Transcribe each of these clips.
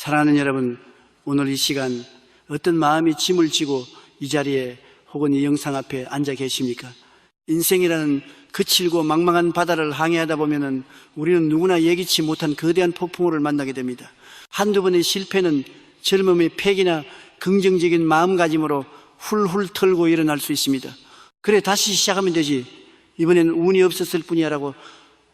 사랑하는 여러분, 오늘 이 시간 어떤 마음이 짐을 지고 이 자리에 혹은 이 영상 앞에 앉아 계십니까? 인생이라는 거칠고 망망한 바다를 항해하다 보면은 우리는 누구나 예기치 못한 거대한 폭풍우를 만나게 됩니다. 한두 번의 실패는 젊음의 패기나 긍정적인 마음가짐으로 훌훌 털고 일어날 수 있습니다. 그래, 다시 시작하면 되지. 이번엔 운이 없었을 뿐이야 라고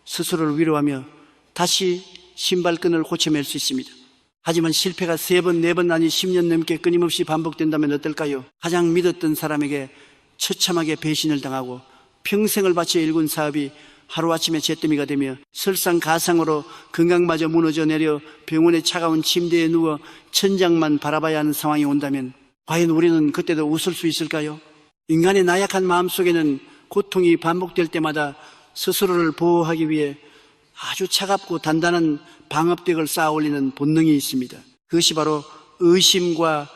스스로를 위로하며 다시 신발끈을 고쳐맬 수 있습니다. 하지만 실패가 3번, 4번 아니 10년 넘게 끊임없이 반복된다면 어떨까요? 가장 믿었던 사람에게 처참하게 배신을 당하고 평생을 바쳐 일군 사업이 하루아침에 잿더미가 되며 설상가상으로 건강마저 무너져 내려 병원의 차가운 침대에 누워 천장만 바라봐야 하는 상황이 온다면 과연 우리는 그때도 웃을 수 있을까요? 인간의 나약한 마음속에는 고통이 반복될 때마다 스스로를 보호하기 위해 아주 차갑고 단단한 방어벽을 쌓아 올리는 본능이 있습니다. 그것이 바로 의심과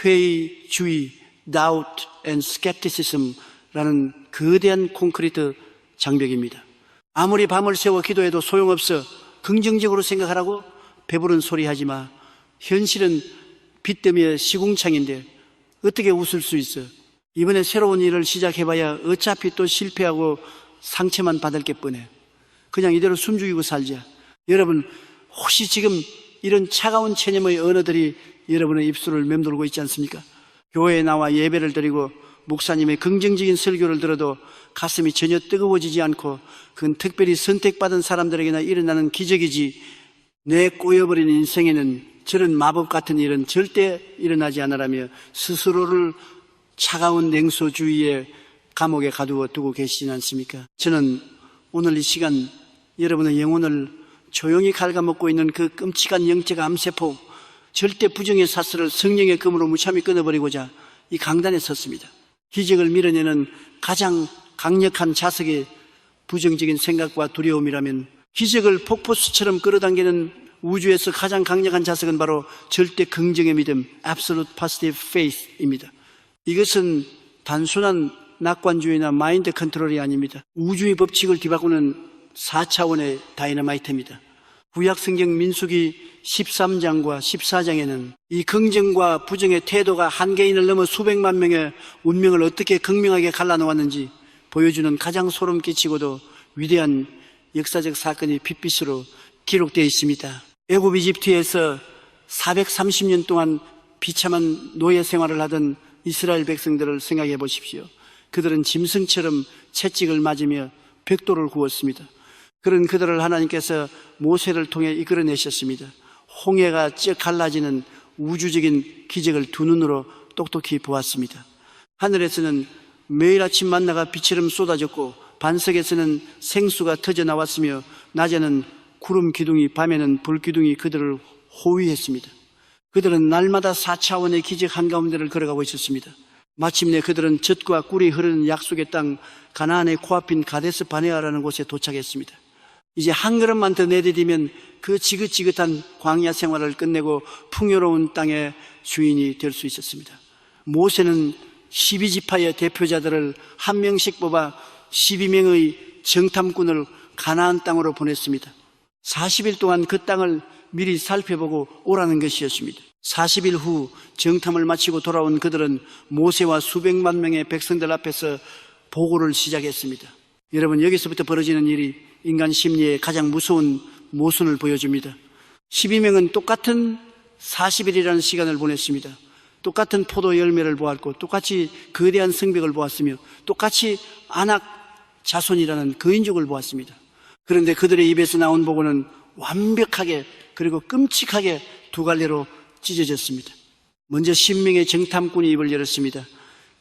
회의주의, doubt and skepticism라는 거대한 콘크리트 장벽입니다. 아무리 밤을 새워 기도해도 소용없어. 긍정적으로 생각하라고 배부른 소리 하지 마. 현실은 빚더미의 시궁창인데 어떻게 웃을 수 있어? 이번에 새로운 일을 시작해봐야 어차피 또 실패하고 상처만 받을 게 뻔해. 그냥 이대로 숨죽이고 살자. 여러분, 혹시 지금 이런 차가운 체념의 언어들이 여러분의 입술을 맴돌고 있지 않습니까? 교회에 나와 예배를 드리고 목사님의 긍정적인 설교를 들어도 가슴이 전혀 뜨거워지지 않고 그건 특별히 선택받은 사람들에게나 일어나는 기적이지, 내 꼬여버린 인생에는 저런 마법 같은 일은 절대 일어나지 않으라며 스스로를 차가운 냉소주의의 감옥에 가두어 두고 계시지 않습니까? 저는 오늘 이 시간 여러분의 영혼을 조용히 갉아먹고 있는 그 끔찍한 영적 암세포, 절대 부정의 사슬을 성령의 검으로 무참히 끊어버리고자 이 강단에 섰습니다. 기적을 밀어내는 가장 강력한 자석의 부정적인 생각과 두려움이라면 기적을 폭포수처럼 끌어당기는 우주에서 가장 강력한 자석은 바로 절대 긍정의 믿음, Absolute Positive Faith입니다. 이것은 단순한 낙관주의나 마인드 컨트롤이 아닙니다. 우주의 법칙을 뒤바꾸는 4차원의 다이너마이트입니다. 구약 성경 민수기 13장과 14장에는 이 긍정과 부정의 태도가 한 개인을 넘어 수백만 명의 운명을 어떻게 극명하게 갈라놓았는지 보여주는 가장 소름 끼치고도 위대한 역사적 사건이 핏빛으로 기록되어 있습니다. 애굽 이집트에서 430년 동안 비참한 노예 생활을 하던 이스라엘 백성들을 생각해 보십시오. 그들은 짐승처럼 채찍을 맞으며 벽돌을 구웠습니다. 그런 그들을 하나님께서 모세를 통해 이끌어내셨습니다. 홍해가 쩍 갈라지는 우주적인 기적을 두 눈으로 똑똑히 보았습니다. 하늘에서는 매일 아침 만나가 비처럼 쏟아졌고 반석에서는 생수가 터져 나왔으며 낮에는 구름 기둥이, 밤에는 불 기둥이 그들을 호위했습니다. 그들은 날마다 4차원의 기적 한가운데를 걸어가고 있었습니다. 마침내 그들은 젖과 꿀이 흐르는 약속의 땅 가나안의 코앞인 가데스 바네아라는 곳에 도착했습니다. 이제 한 걸음만 더 내디디면 그 지긋지긋한 광야 생활을 끝내고 풍요로운 땅의 주인이 될 수 있었습니다. 모세는 12지파의 대표자들을 한 명씩 뽑아 12명의 정탐꾼을 가나안 땅으로 보냈습니다. 40일 동안 그 땅을 미리 살펴보고 오라는 것이었습니다. 40일 후 정탐을 마치고 돌아온 그들은 모세와 수백만 명의 백성들 앞에서 보고를 시작했습니다. 여러분, 여기서부터 벌어지는 일이 인간 심리의 가장 무서운 모순을 보여줍니다. 12명은 똑같은 40일이라는 시간을 보냈습니다. 똑같은 포도 열매를 보았고 똑같이 거대한 성벽을 보았으며 똑같이 아낙 자손이라는 거인족을 보았습니다. 그런데 그들의 입에서 나온 보고는 완벽하게 그리고 끔찍하게 두 갈래로 찢어졌습니다. 먼저 10명의 정탐꾼이 입을 열었습니다.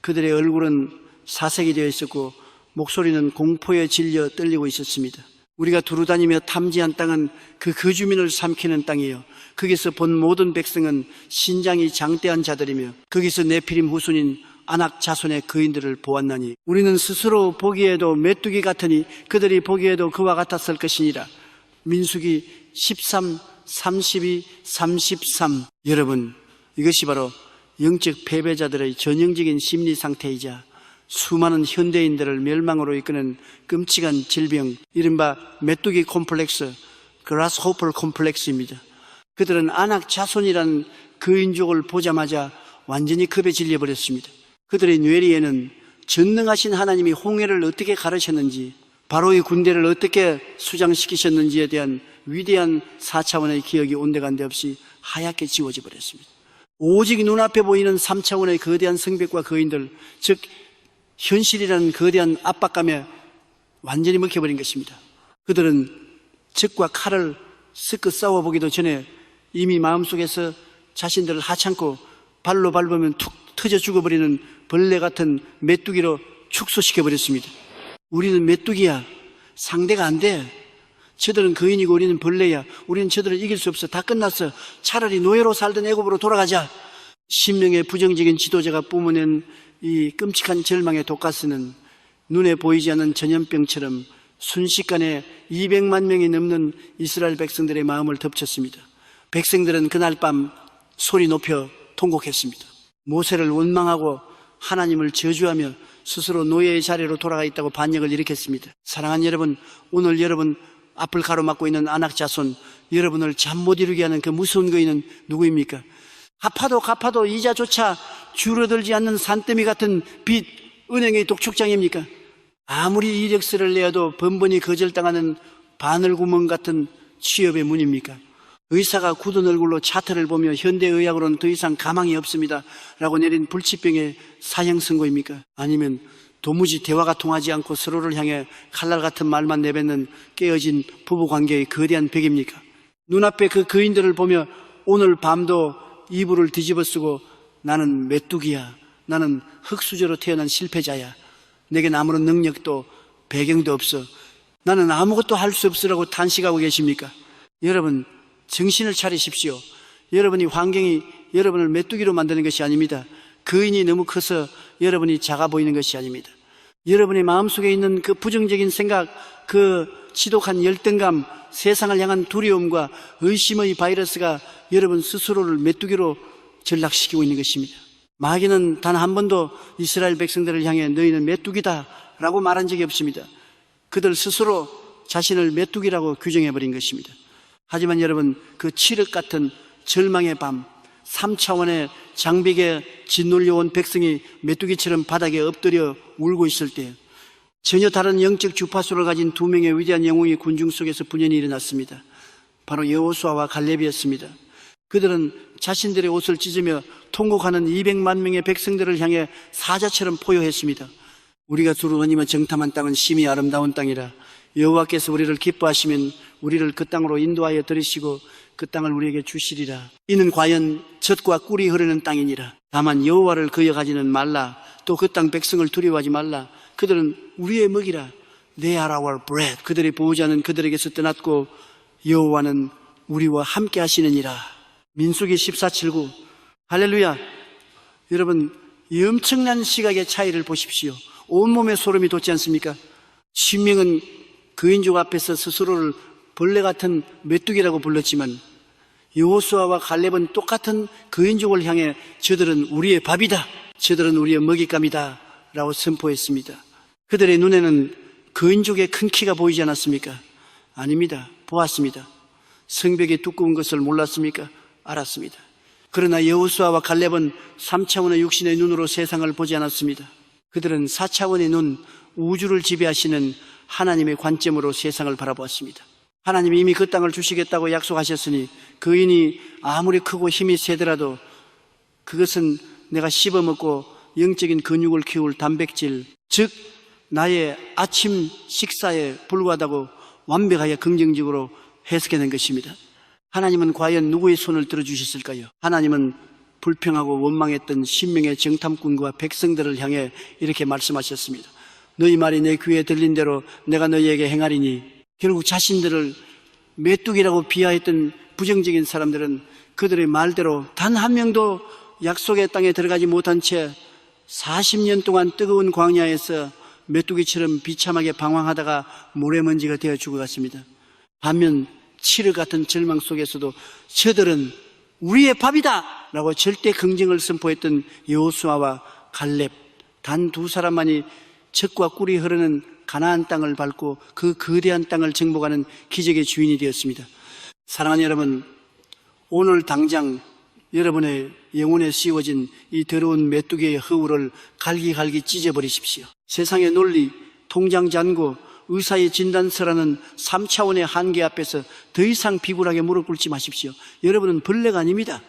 그들의 얼굴은 사색이 되어 있었고 목소리는 공포에 질려 떨리고 있었습니다. 우리가 두루다니며 탐지한 땅은 그 거주민을 삼키는 땅이요, 거기서 본 모든 백성은 신장이 장대한 자들이며 거기서 네피림 후손인 아낙 자손의 거인들을 보았나니 우리는 스스로 보기에도 메뚜기 같으니 그들이 보기에도 그와 같았을 것이니라. 민수기 13, 32, 33. 여러분, 이것이 바로 영적 패배자들의 전형적인 심리 상태이자 수많은 현대인들을 멸망으로 이끄는 끔찍한 질병, 이른바 메뚜기 콤플렉스, 그라스호퍼 콤플렉스입니다. 그들은 아낙 자손이라는 그인족을 보자마자 완전히 겁에 질려버렸습니다. 그들의 뇌리에는 전능하신 하나님이 홍해를 어떻게 가르셨는지, 바로의 군대를 어떻게 수장시키셨는지에 대한 위대한 4차원의 기억이 온데간데 없이 하얗게 지워져 버렸습니다. 오직 눈앞에 보이는 3차원의 거대한 성벽과 거인들, 즉 현실이라는 거대한 압박감에 완전히 먹혀버린 것입니다. 그들은 적과 칼을 섞어 싸워보기도 전에 이미 마음속에서 자신들을 하찮고 발로 밟으면 툭 터져 죽어버리는 벌레 같은 메뚜기로 축소시켜버렸습니다. 우리는 메뚜기야. 상대가 안 돼. 저들은 거인이고 우리는 벌레야. 우리는 저들을 이길 수 없어. 다 끝났어. 차라리 노예로 살던 애굽으로 돌아가자. 신명의 부정적인 지도자가 뿜어낸 이 끔찍한 절망의 독가스는 눈에 보이지 않는 전염병처럼 순식간에 200만 명이 넘는 이스라엘 백성들의 마음을 덮쳤습니다. 백성들은 그날 밤 소리 높여 통곡했습니다. 모세를 원망하고 하나님을 저주하며 스스로 노예의 자리로 돌아가 있다고 반역을 일으켰습니다. 사랑하는 여러분, 오늘 여러분 앞을 가로막고 있는 아낙 자손, 여러분을 잠 못 이루게 하는 그 무서운 거인은 누구입니까? 갚아도 이자조차 줄어들지 않는 산더미 같은 빚, 은행의 독촉장입니까? 아무리 이력서를 내어도 번번이 거절당하는 바늘구멍 같은 취업의 문입니까? 의사가 굳은 얼굴로 차트를 보며 현대의학으로는 더 이상 가망이 없습니다 라고 내린 불치병의 사형 선고입니까? 아니면 도무지 대화가 통하지 않고 서로를 향해 칼날 같은 말만 내뱉는 깨어진 부부관계의 거대한 벽입니까? 눈앞에 그 거인들을 보며 오늘 밤도 이불을 뒤집어 쓰고 나는 메뚜기야, 나는 흙수저로 태어난 실패자야, 내겐 아무런 능력도 배경도 없어, 나는 아무것도 할 수 없으라고 탄식하고 계십니까? 여러분, 정신을 차리십시오. 여러분이 환경이 여러분을 메뚜기로 만드는 것이 아닙니다. 거인이 너무 커서 여러분이 작아 보이는 것이 아닙니다. 여러분의 마음속에 있는 그 부정적인 생각, 그 지독한 열등감, 세상을 향한 두려움과 의심의 바이러스가 여러분 스스로를 메뚜기로 전락시키고 있는 것입니다. 마귀는 단 한 번도 이스라엘 백성들을 향해 너희는 메뚜기다 라고 말한 적이 없습니다. 그들 스스로 자신을 메뚜기라고 규정해버린 것입니다. 하지만 여러분, 그 칠흑 같은 절망의 밤, 3차원의 장벽에 짓눌려온 백성이 메뚜기처럼 바닥에 엎드려 울고 있을 때 전혀 다른 영적 주파수를 가진 두 명의 위대한 영웅의 군중 속에서 분연이 일어났습니다. 바로 여호수아와 갈렙이었습니다. 그들은 자신들의 옷을 찢으며 통곡하는 200만 명의 백성들을 향해 사자처럼 포효했습니다. 우리가 두루 다니며 정탐한 땅은 심히 아름다운 땅이라. 여호와께서 우리를 기뻐하시면 우리를 그 땅으로 인도하여 들이시고 그 땅을 우리에게 주시리라. 이는 과연 젖과 꿀이 흐르는 땅이니라. 다만 여호와를 거역하지는 말라. 또 그 땅 백성을 두려워하지 말라. 그들은 우리의 먹이라. They are our bread. 그들의 보호자는 그들에게서 떠났고 여호와는 우리와 함께 하시느니라. 민수기 14:7-9. 할렐루야. 여러분, 이 엄청난 시각의 차이를 보십시오. 온몸에 소름이 돋지 않습니까? 신명은 거인족 앞에서 스스로를 벌레 같은 메뚜기라고 불렀지만 여호수아와 갈렙은 똑같은 거인족을 향해 저들은 우리의 밥이다, 저들은 우리의 먹잇감이다 라고 선포했습니다. 그들의 눈에는 거인족의 큰 키가 보이지 않았습니까? 아닙니다. 보았습니다. 성벽이 두꺼운 것을 몰랐습니까? 알았습니다. 그러나 여호수아와 갈렙은 3차원의 육신의 눈으로 세상을 보지 않았습니다. 그들은 4차원의 눈, 우주를 지배하시는 하나님의 관점으로 세상을 바라보았습니다. 하나님이 이미 그 땅을 주시겠다고 약속하셨으니 거인이 아무리 크고 힘이 세더라도 그것은 내가 씹어먹고 영적인 근육을 키울 단백질, 즉 나의 아침 식사에 불과하다고 완벽하게 긍정적으로 해석해낸 것입니다. 하나님은 과연 누구의 손을 들어주셨을까요? 하나님은 불평하고 원망했던 신명의 정탐꾼과 백성들을 향해 이렇게 말씀하셨습니다. 너희 말이 내 귀에 들린 대로 내가 너희에게 행하리니. 결국 자신들을 메뚜기라고 비하했던 부정적인 사람들은 그들의 말대로 단 한 명도 약속의 땅에 들어가지 못한 채 40년 동안 뜨거운 광야에서 메뚜기처럼 비참하게 방황하다가 모래먼지가 되어 죽어갔습니다. 반면 칠흑 같은 절망 속에서도 저들은 우리의 밥이다 라고 절대 긍정을 선포했던 여호수아와 갈렙, 단 두 사람만이 젖과 꿀이 흐르는 가나안 땅을 밟고 그 거대한 땅을 정복하는 기적의 주인이 되었습니다. 사랑하는 여러분, 오늘 당장 여러분의 영혼에 씌워진 이 더러운 메뚜기의 허울을 갈기갈기 찢어버리십시오. 세상의 논리, 통장 잔고, 의사의 진단서라는 3차원의 한계 앞에서 더 이상 비굴하게 무릎 꿇지 마십시오. 여러분은 벌레가 아닙니다.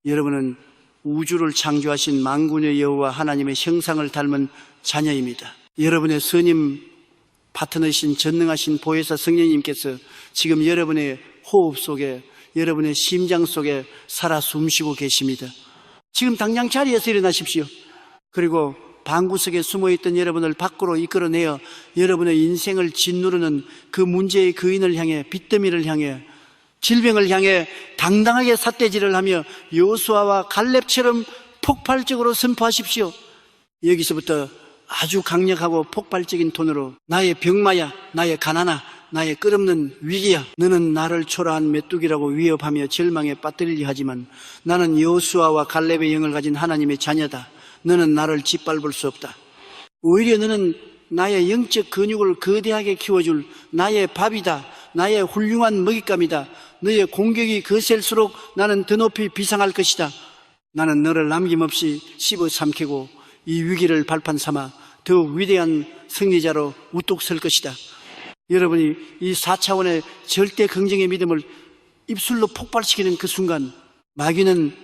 여러분은 우주를 창조하신 만군의 여호와 하나님의 형상을 닮은 자녀입니다. 여러분의 선임 파트너이신 전능하신 보혜사 성령님께서 지금 여러분의 호흡 속에, 여러분의 심장 속에 살아 숨쉬고 계십니다. 지금 당장 자리에서 일어나십시오. 그리고 방구석에 숨어있던 여러분을 밖으로 이끌어내어 여러분의 인생을 짓누르는 그 문제의 그인을 향해, 빚더미를 향해, 질병을 향해 당당하게 삿대질을 하며 여호수아와 갈렙처럼 폭발적으로 선포하십시오. 여기서부터 아주 강력하고 폭발적인 톤으로 나의 병마야, 나의 가난아, 나의 끝없는 위기야, 너는 나를 초라한 메뚜기라고 위협하며 절망에 빠뜨리려 하지만 나는 여호수아와 갈렙의 영을 가진 하나님의 자녀다. 너는 나를 짓밟을 수 없다. 오히려 너는 나의 영적 근육을 거대하게 키워줄 나의 밥이다. 나의 훌륭한 먹잇감이다. 너의 공격이 거셀수록 나는 더 높이 비상할 것이다. 나는 너를 남김없이 씹어 삼키고 이 위기를 발판 삼아 더 위대한 승리자로 우뚝 설 것이다. 여러분이 이 4차원의 절대 긍정의 믿음을 입술로 폭발시키는 그 순간 마귀는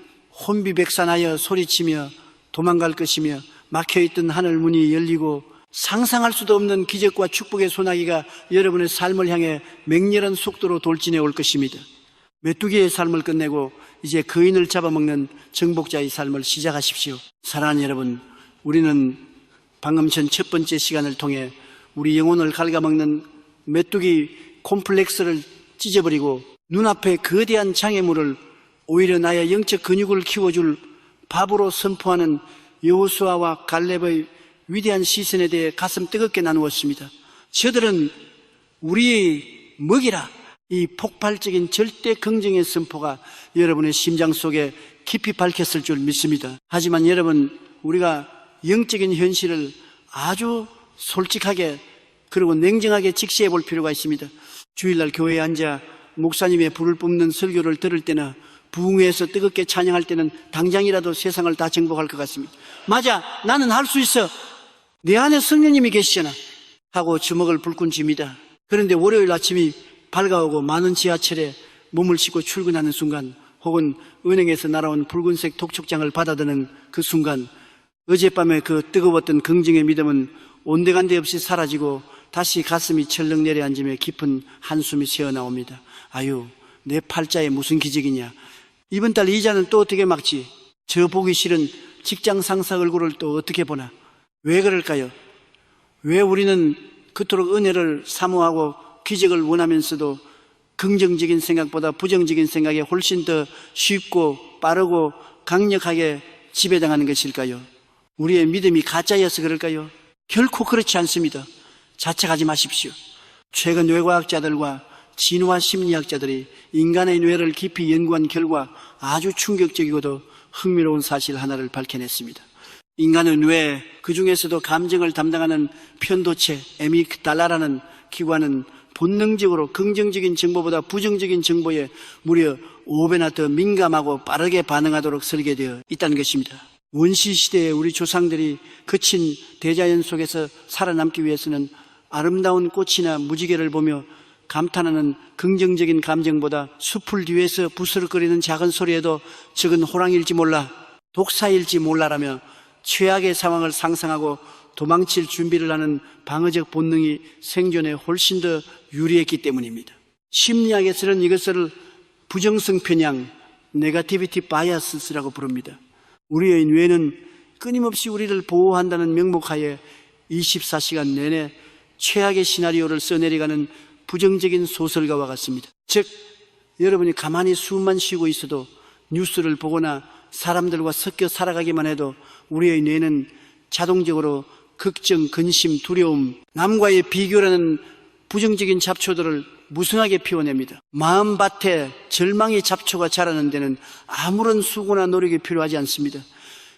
혼비백산하여 소리치며 도망갈 것이며 막혀있던 하늘 문이 열리고 상상할 수도 없는 기적과 축복의 소나기가 여러분의 삶을 향해 맹렬한 속도로 돌진해 올 것입니다. 메뚜기의 삶을 끝내고 이제 거인을 잡아먹는 정복자의 삶을 시작하십시오. 사랑하는 여러분, 우리는 방금 전 첫 번째 시간을 통해 우리 영혼을 갉아먹는 메뚜기 콤플렉스를 찢어버리고 눈앞에 거대한 장애물을 오히려 나의 영적 근육을 키워줄 밥으로 선포하는 여호수아와 갈렙의 위대한 시선에 대해 가슴 뜨겁게 나누었습니다. 저들은 우리의 먹이라. 이 폭발적인 절대 긍정의 선포가 여러분의 심장 속에 깊이 밝혔을 줄 믿습니다. 하지만 여러분, 우리가 영적인 현실을 아주 솔직하게 그리고 냉정하게 직시해 볼 필요가 있습니다. 주일날 교회에 앉아 목사님의 불을 뿜는 설교를 들을 때나 부흥회에서 뜨겁게 찬양할 때는 당장이라도 세상을 다 정복할 것 같습니다. 맞아, 나는 할 수 있어. 내 안에 성령님이 계시잖아 하고 주먹을 불끈 쥡니다. 그런데 월요일 아침이 밝아오고 많은 지하철에 몸을 싣고 출근하는 순간, 혹은 은행에서 날아온 붉은색 독촉장을 받아드는 그 순간, 어젯밤에 그 뜨거웠던 긍정의 믿음은 온데간데 없이 사라지고 다시 가슴이 철렁 내려앉으며 깊은 한숨이 새어나옵니다. 아유, 내 팔자에 무슨 기적이냐. 이번 달 이자는 또 어떻게 막지? 저 보기 싫은 직장 상사 얼굴을 또 어떻게 보나? 왜 그럴까요? 왜 우리는 그토록 은혜를 사모하고 기적을 원하면서도 긍정적인 생각보다 부정적인 생각에 훨씬 더 쉽고 빠르고 강력하게 지배당하는 것일까요? 우리의 믿음이 가짜여서 그럴까요? 결코 그렇지 않습니다. 자책하지 마십시오. 최근 뇌과학자들과 진화 심리학자들이 인간의 뇌를 깊이 연구한 결과 아주 충격적이고도 흥미로운 사실 하나를 밝혀냈습니다. 인간의 뇌, 그 중에서도 감정을 담당하는 편도체, 에미그달라라는 기관은 본능적으로 긍정적인 정보보다 부정적인 정보에 무려 5배나 더 민감하고 빠르게 반응하도록 설계되어 있다는 것입니다. 원시시대에 우리 조상들이 거친 대자연 속에서 살아남기 위해서는 아름다운 꽃이나 무지개를 보며 감탄하는 긍정적인 감정보다 숲을 뒤에서 부스럭거리는 작은 소리에도 저건 호랑이일지 몰라, 독사일지 몰라라며 최악의 상황을 상상하고 도망칠 준비를 하는 방어적 본능이 생존에 훨씬 더 유리했기 때문입니다. 심리학에서는 이것을 부정성 편향, 네거티비티 바이어스라고 부릅니다. 우리의 뇌는 끊임없이 우리를 보호한다는 명목하에 24시간 내내 최악의 시나리오를 써내려가는 부정적인 소설가와 같습니다. 즉, 여러분이 가만히 숨만 쉬고 있어도 뉴스를 보거나 사람들과 섞여 살아가기만 해도 우리의 뇌는 자동적으로 걱정, 근심, 두려움, 남과의 비교라는 부정적인 잡초들을 무성하게 피워냅니다. 마음밭에 절망의 잡초가 자라는 데는 아무런 수고나 노력이 필요하지 않습니다.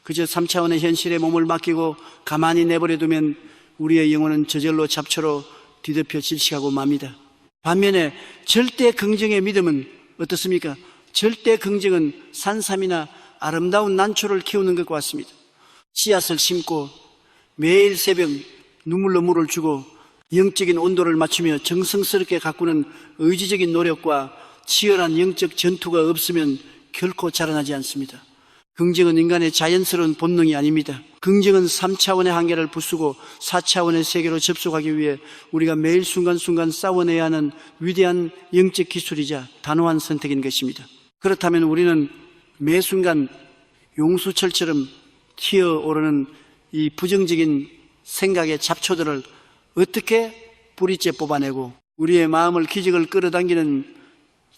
그저 3차원의 현실에 몸을 맡기고 가만히 내버려두면 우리의 영혼은 저절로 잡초로 뒤덮여 질식하고 맙니다. 반면에 절대 긍정의 믿음은 어떻습니까? 절대 긍정은 산삼이나 아름다운 난초를 키우는 것과 같습니다. 씨앗을 심고 매일 새벽 눈물로 물을 주고 영적인 온도를 맞추며 정성스럽게 가꾸는 의지적인 노력과 치열한 영적 전투가 없으면 결코 자라나지 않습니다. 긍정은 인간의 자연스러운 본능이 아닙니다. 긍정은 3차원의 한계를 부수고 4차원의 세계로 접속하기 위해 우리가 매일 순간순간 싸워내야 하는 위대한 영적 기술이자 단호한 선택인 것입니다. 그렇다면 우리는 매 순간 용수철처럼 튀어오르는 이 부정적인 생각의 잡초들을 어떻게 뿌리째 뽑아내고 우리의 마음을 기적을 끌어당기는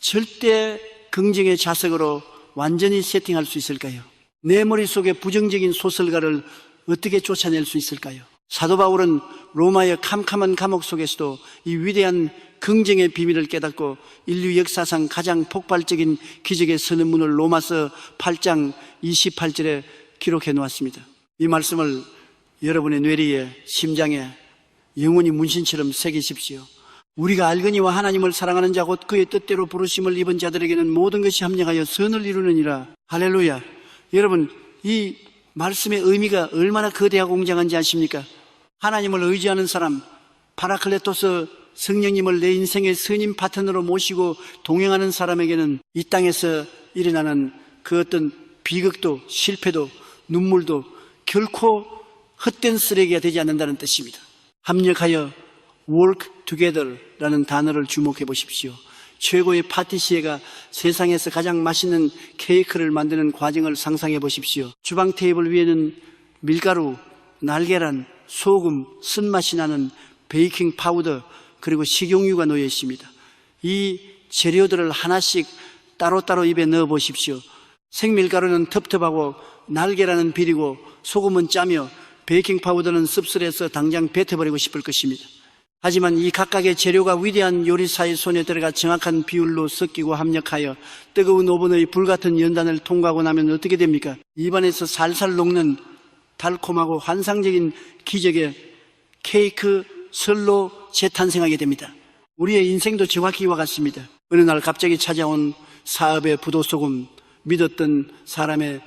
절대 긍정의 자석으로 완전히 세팅할 수 있을까요? 내 머릿속에 부정적인 소설가를 어떻게 쫓아낼 수 있을까요? 사도 바울은 로마의 캄캄한 감옥 속에서도 이 위대한 긍정의 비밀을 깨닫고 인류 역사상 가장 폭발적인 기적의 선언문을 로마서 8장 28절에 기록해 놓았습니다. 이 말씀을 여러분의 뇌리에, 심장에 영원히 문신처럼 새기십시오. 우리가 알거니와 하나님을 사랑하는 자 곧 그의 뜻대로 부르심을 입은 자들에게는 모든 것이 합력하여 선을 이루느니라. 할렐루야. 여러분, 이 말씀의 의미가 얼마나 거대하고 웅장한지 아십니까? 하나님을 의지하는 사람, 파라클레토스 성령님을 내 인생의 선임 파트너로 모시고 동행하는 사람에게는 이 땅에서 일어나는 그 어떤 비극도 실패도 눈물도 결코 헛된 쓰레기가 되지 않는다는 뜻입니다. 합력하여 work together라는 단어를 주목해 보십시오. 최고의 파티시에가 세상에서 가장 맛있는 케이크를 만드는 과정을 상상해 보십시오. 주방 테이블 위에는 밀가루, 날계란, 소금, 쓴맛이 나는 베이킹 파우더 그리고 식용유가 놓여 있습니다. 이 재료들을 하나씩 따로따로 입에 넣어 보십시오. 생밀가루는 텁텁하고 날계란은 비리고 소금은 짜며 베이킹 파우더는 씁쓸해서 당장 뱉어버리고 싶을 것입니다. 하지만 이 각각의 재료가 위대한 요리사의 손에 들어가 정확한 비율로 섞이고 합력하여 뜨거운 오븐의 불같은 연단을 통과하고 나면 어떻게 됩니까? 입안에서 살살 녹는 달콤하고 환상적인 기적의 케이크 설로 재탄생하게 됩니다. 우리의 인생도 정확히 이와 같습니다. 어느 날 갑자기 찾아온 사업의 부도소금, 믿었던 사람의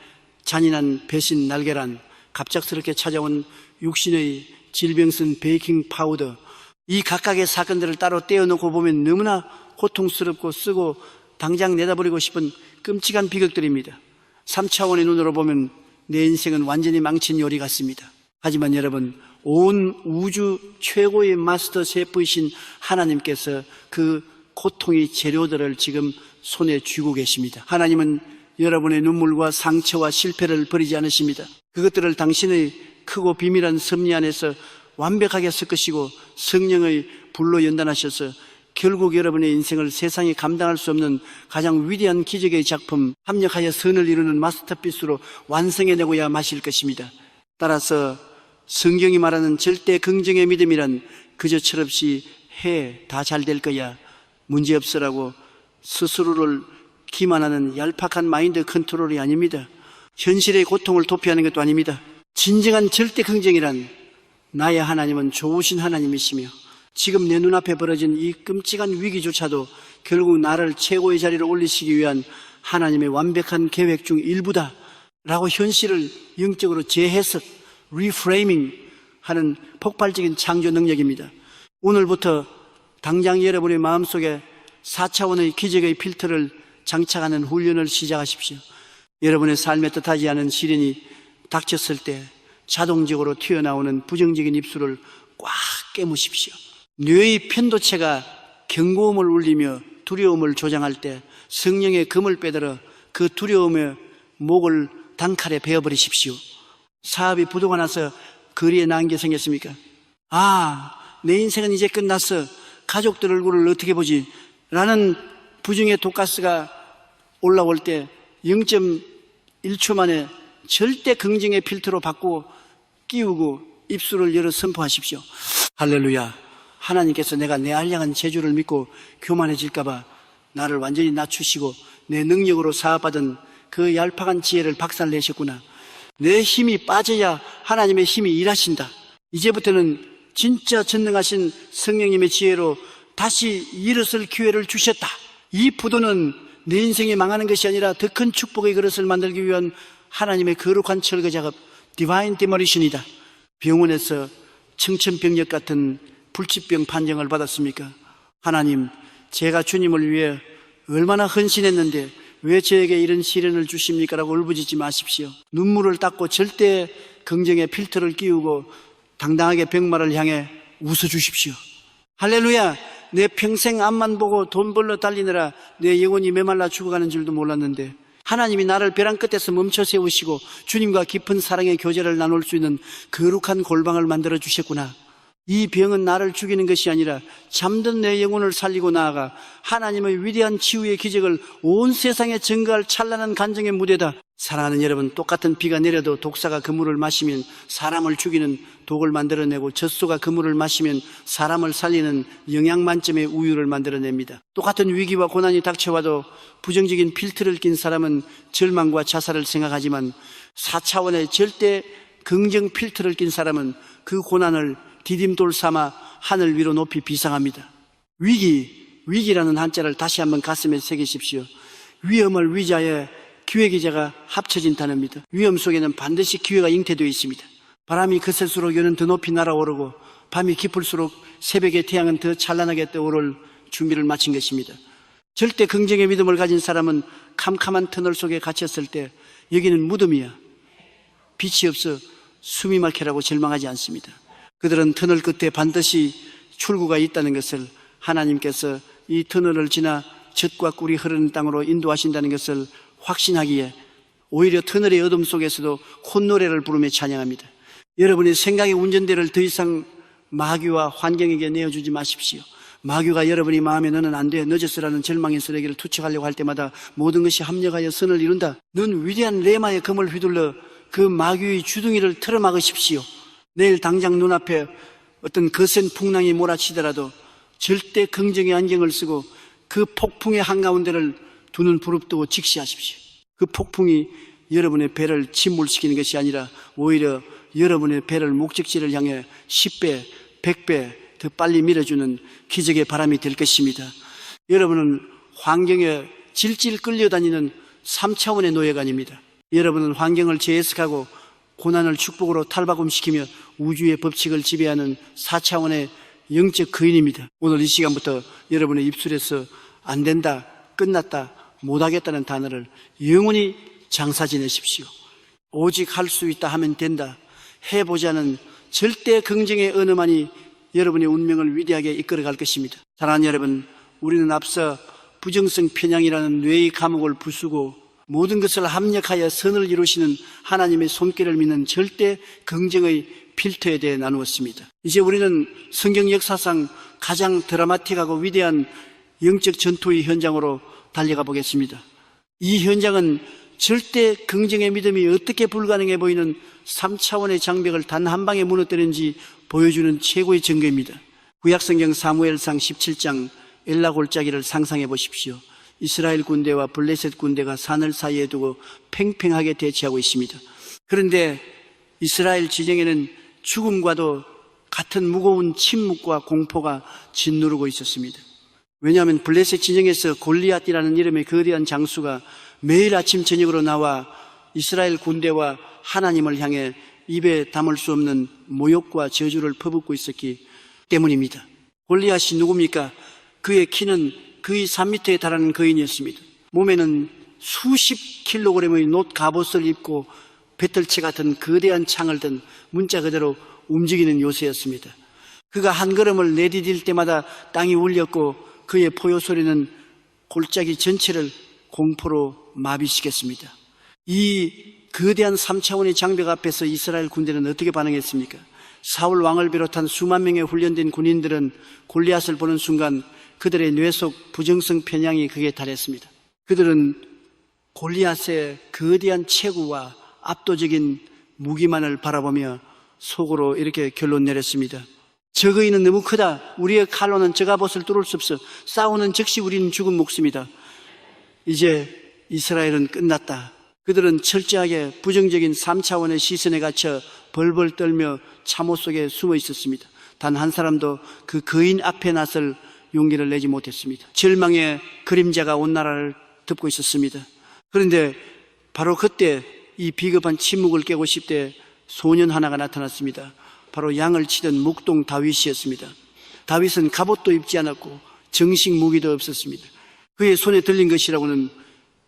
잔인한 배신 날계란, 갑작스럽게 찾아온 육신의 질병성 베이킹 파우더, 이 각각의 사건들을 따로 떼어놓고 보면 너무나 고통스럽고 쓰고 당장 내다버리고 싶은 끔찍한 비극들입니다. 3차원의 눈으로 보면 내 인생은 완전히 망친 요리 같습니다. 하지만 여러분, 온 우주 최고의 마스터 셰프이신 하나님께서 그 고통의 재료들을 지금 손에 쥐고 계십니다. 하나님은 여러분의 눈물과 상처와 실패를 버리지 않으십니다. 그것들을 당신의 크고 비밀한 섭리 안에서 완벽하게 섞으시고 성령의 불로 연단하셔서 결국 여러분의 인생을 세상이 감당할 수 없는 가장 위대한 기적의 작품, 합력하여 선을 이루는 마스터피스로 완성해내고야 마실 것입니다. 따라서 성경이 말하는 절대 긍정의 믿음이란 그저 철없이 해, 다 잘 될 거야, 문제없으라고 스스로를 기만하는 얄팍한 마인드 컨트롤이 아닙니다. 현실의 고통을 도피하는 것도 아닙니다. 진정한 절대 긍정이란 나의 하나님은 좋으신 하나님이시며 지금 내 눈앞에 벌어진 이 끔찍한 위기조차도 결국 나를 최고의 자리로 올리시기 위한 하나님의 완벽한 계획 중 일부다 라고 현실을 영적으로 재해석, 리프레이밍 하는 폭발적인 창조 능력입니다. 오늘부터 당장 여러분의 마음속에 4차원의 기적의 필터를 장착하는 훈련을 시작하십시오. 여러분의 삶에 뜻하지 않은 시련이 닥쳤을 때 자동적으로 튀어나오는 부정적인 입술을 꽉 깨무십시오. 뇌의 편도체가 경고음을 울리며 두려움을 조장할 때 성령의 금을 빼들어 그 두려움의 목을 단칼에 베어버리십시오. 사업이 부도가 나서 거리에 나은 게 생겼습니까? 내 인생은 이제 끝났어. 가족들 얼굴을 어떻게 보지? 라는 부정의 독가스가 올라올 때 0.1초 만에 절대 긍정의 필터로 바꾸고 끼우고 입술을 열어 선포하십시오. 할렐루야. 하나님께서 내가 내 알량한 재주를 믿고 교만해질까봐 나를 완전히 낮추시고 내 능력으로 사업받은 그 얄팍한 지혜를 박살내셨구나. 내 힘이 빠져야 하나님의 힘이 일하신다. 이제부터는 진짜 전능하신 성령님의 지혜로 다시 일어설 기회를 주셨다. 이 부도는 내 인생이 망하는 것이 아니라 더 큰 축복의 그릇을 만들기 위한 하나님의 거룩한 철거 작업, 디바인 디모리션이다. 병원에서 청천벽력 같은 불치병 판정을 받았습니까? 하나님, 제가 주님을 위해 얼마나 헌신했는데 왜 저에게 이런 시련을 주십니까? 라고 울부짖지 마십시오. 눈물을 닦고 절대 긍정의 필터를 끼우고 당당하게 병마를 향해 웃어주십시오. 할렐루야! 내 평생 앞만 보고 돈 벌러 달리느라 내 영혼이 메말라 죽어가는 줄도 몰랐는데 하나님이 나를 벼랑 끝에서 멈춰 세우시고 주님과 깊은 사랑의 교제를 나눌 수 있는 거룩한 골방을 만들어 주셨구나. 이 병은 나를 죽이는 것이 아니라 잠든 내 영혼을 살리고 나아가 하나님의 위대한 치유의 기적을 온 세상에 증거할 찬란한 간증의 무대다. 사랑하는 여러분, 똑같은 비가 내려도 독사가 그 물을 마시면 사람을 죽이는 독을 만들어내고 젖소가 그 물을 마시면 사람을 살리는 영양 만점의 우유를 만들어냅니다. 똑같은 위기와 고난이 닥쳐와도 부정적인 필터를 낀 사람은 절망과 자살을 생각하지만 4차원의 절대 긍정 필터를 낀 사람은 그 고난을 디딤돌 삼아 하늘 위로 높이 비상합니다. 위기라는 한자를 다시 한번 가슴에 새기십시오. 위험을 위자에 기회기자가 합쳐진 단어입니다. 위험 속에는 반드시 기회가 잉태되어 있습니다. 바람이 거셀수록 여는 더 높이 날아오르고 밤이 깊을수록 새벽의 태양은 더 찬란하게 떠오를 준비를 마친 것입니다. 절대 긍정의 믿음을 가진 사람은 캄캄한 터널 속에 갇혔을 때 여기는 무덤이야, 빛이 없어 숨이 막히라고 절망하지 않습니다. 그들은 터널 끝에 반드시 출구가 있다는 것을, 하나님께서 이 터널을 지나 젖과 꿀이 흐르는 땅으로 인도하신다는 것을 확신하기에 오히려 터널의 어둠 속에서도 콧노래를 부르며 찬양합니다. 여러분의 생각의 운전대를 더 이상 마귀와 환경에게 내어주지 마십시오. 마귀가 여러분이 마음에 너는 안 돼, 늦었으라는 절망의 쓰레기를 투척하려고 할 때마다 모든 것이 합력하여 선을 이룬다. 넌 위대한 레마의 금을 휘둘러 그 마귀의 주둥이를 틀어막으십시오. 내일 당장 눈앞에 어떤 거센 풍랑이 몰아치더라도 절대 긍정의 안경을 쓰고 그 폭풍의 한가운데를 두 눈 부릅뜨고 직시하십시오. 그 폭풍이 여러분의 배를 침몰시키는 것이 아니라 오히려 여러분의 배를 목적지를 향해 10배, 100배 더 빨리 밀어주는 기적의 바람이 될 것입니다. 여러분은 환경에 질질 끌려다니는 3차원의 노예가 아닙니다. 여러분은 환경을 재해석하고 고난을 축복으로 탈바꿈시키며 우주의 법칙을 지배하는 4차원의 영적 거인입니다. 오늘 이 시간부터 여러분의 입술에서 안 된다, 끝났다, 못하겠다는 단어를 영원히 장사 지내십시오. 오직 할 수 있다 하면 된다, 해보자는 절대 긍정의 언어만이 여러분의 운명을 위대하게 이끌어갈 것입니다. 사랑하는 여러분, 우리는 앞서 부정성 편향이라는 뇌의 감옥을 부수고 모든 것을 합력하여 선을 이루시는 하나님의 손길을 믿는 절대 긍정의 필터에 대해 나누었습니다. 이제 우리는 성경 역사상 가장 드라마틱하고 위대한 영적 전투의 현장으로 달려가 보겠습니다. 이 현장은 절대 긍정의 믿음이 어떻게 불가능해 보이는 3차원의 장벽을 단 한 방에 무너뜨리는지 보여주는 최고의 증거입니다. 구약성경 사무엘상 17장 엘라 골짜기를 상상해 보십시오. 이스라엘 군대와 블레셋 군대가 산을 사이에 두고 팽팽하게 대치하고 있습니다. 그런데 이스라엘 진영에는 죽음과도 같은 무거운 침묵과 공포가 짓누르고 있었습니다. 왜냐하면 블레셋 진영에서 골리앗이라는 이름의 거대한 장수가 매일 아침 저녁으로 나와 이스라엘 군대와 하나님을 향해 입에 담을 수 없는 모욕과 저주를 퍼붓고 있었기 때문입니다. 골리앗이 누굽니까? 그의 키는 거의 3m에 달하는 거인이었습니다. 몸에는 수십 킬로그램의 놋 갑옷을 입고 배틀채 같은 거대한 창을 든 문자 그대로 움직이는 요새였습니다. 그가 한 걸음을 내디딜 때마다 땅이 울렸고 그의 포효 소리는 골짜기 전체를 공포로 마비시켰습니다. 이 거대한 3차원의 장벽 앞에서 이스라엘 군대는 어떻게 반응했습니까? 사울 왕을 비롯한 수만 명의 훈련된 군인들은 골리앗을 보는 순간 그들의 뇌 속 부정성 편향이 극에 달했습니다. 그들은 골리앗의 거대한 체구와 압도적인 무기만을 바라보며 속으로 이렇게 결론 내렸습니다. 저 거인은 너무 크다. 우리의 칼로는 저 갑옷을 뚫을 수 없어. 싸우는 즉시 우리는 죽은 목숨이다. 이제 이스라엘은 끝났다. 그들은 철저하게 부정적인 3차원의 시선에 갇혀 벌벌 떨며 참호 속에 숨어 있었습니다. 단 한 사람도 그 거인 앞에 나설 용기를 내지 못했습니다. 절망의 그림자가 온 나라를 듣고 있었습니다. 그런데 바로 그때 이 비겁한 침묵을 깨고 싶대 소년 하나가 나타났습니다. 바로 양을 치던 묵동 다윗이었습니다. 다윗은 갑옷도 입지 않았고 정식 무기도 없었습니다. 그의 손에 들린 것이라고는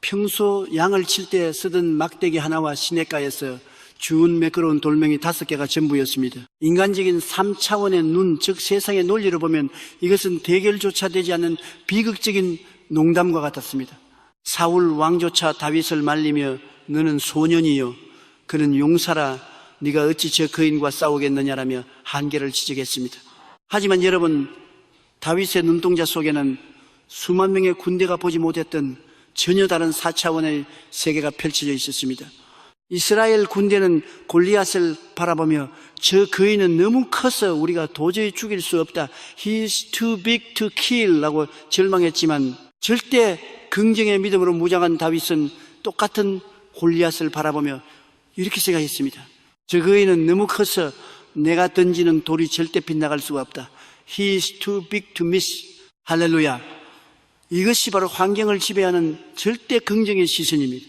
평소 양을 칠 때 쓰던 막대기 하나와 시냇가에서 주운 매끄러운 돌멩이 5개가 전부였습니다. 인간적인 3차원의 눈, 즉 세상의 논리를 보면 이것은 대결조차 되지 않는 비극적인 농담과 같았습니다. 사울 왕조차 다윗을 말리며 너는 소년이요 그는 용사라 네가 어찌 저 거인과 싸우겠느냐라며 한계를 지적했습니다. 하지만 여러분, 다윗의 눈동자 속에는 수만 명의 군대가 보지 못했던 전혀 다른 4차원의 세계가 펼쳐져 있었습니다. 이스라엘 군대는 골리앗을 바라보며 저 거인은 너무 커서 우리가 도저히 죽일 수 없다. He is too big to kill 라고 절망했지만 절대 긍정의 믿음으로 무장한 다윗은 똑같은 골리앗을 바라보며 이렇게 생각했습니다. 저 거인은 너무 커서 내가 던지는 돌이 절대 빗나갈 수가 없다. He is too big to miss. 할렐루야. 이것이 바로 환경을 지배하는 절대 긍정의 시선입니다.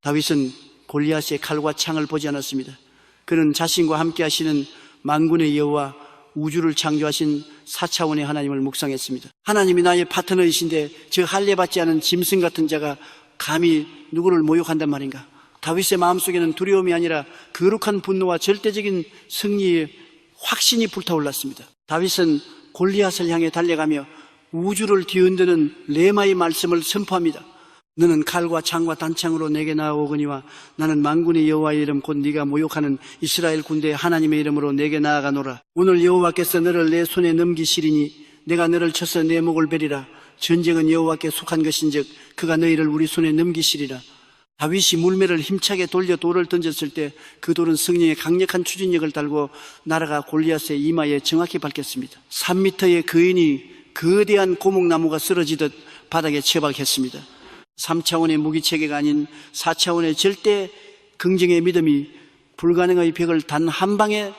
다윗은 골리앗의 칼과 창을 보지 않았습니다. 그는 자신과 함께 하시는 만군의 여호와, 우주를 창조하신 4차원의 하나님을 묵상했습니다. 하나님이 나의 파트너이신데 저 할례받지 않은 짐승 같은 자가 감히 누구를 모욕한단 말인가? 다윗의 마음속에는 두려움이 아니라 거룩한 분노와 절대적인 승리의 확신이 불타올랐습니다. 다윗은 골리앗을 향해 달려가며 우주를 뒤흔드는 레마의 말씀을 선포합니다. 너는 칼과 창과 단창으로 내게 나아오거니와 나는 만군의 여호와의 이름 곧 네가 모욕하는 이스라엘 군대의 하나님의 이름으로 내게 나아가노라. 오늘 여호와께서 너를 내 손에 넘기시리니 내가 너를 쳐서 내 목을 베리라. 전쟁은 여호와께 속한 것인즉 그가 너희를 우리 손에 넘기시리라. 다윗이 물매를 힘차게 돌려 돌을 던졌을 때 그 돌은 성령의 강력한 추진력을 달고 날아가 골리앗의 이마에 정확히 박혔습니다. 3m의 거인이 거대한 고목나무가 쓰러지듯 바닥에 처박혔습니다. 3차원의 무기체계가 아닌 4차원의 절대 긍정의 믿음이 불가능의 벽을 단 한 방에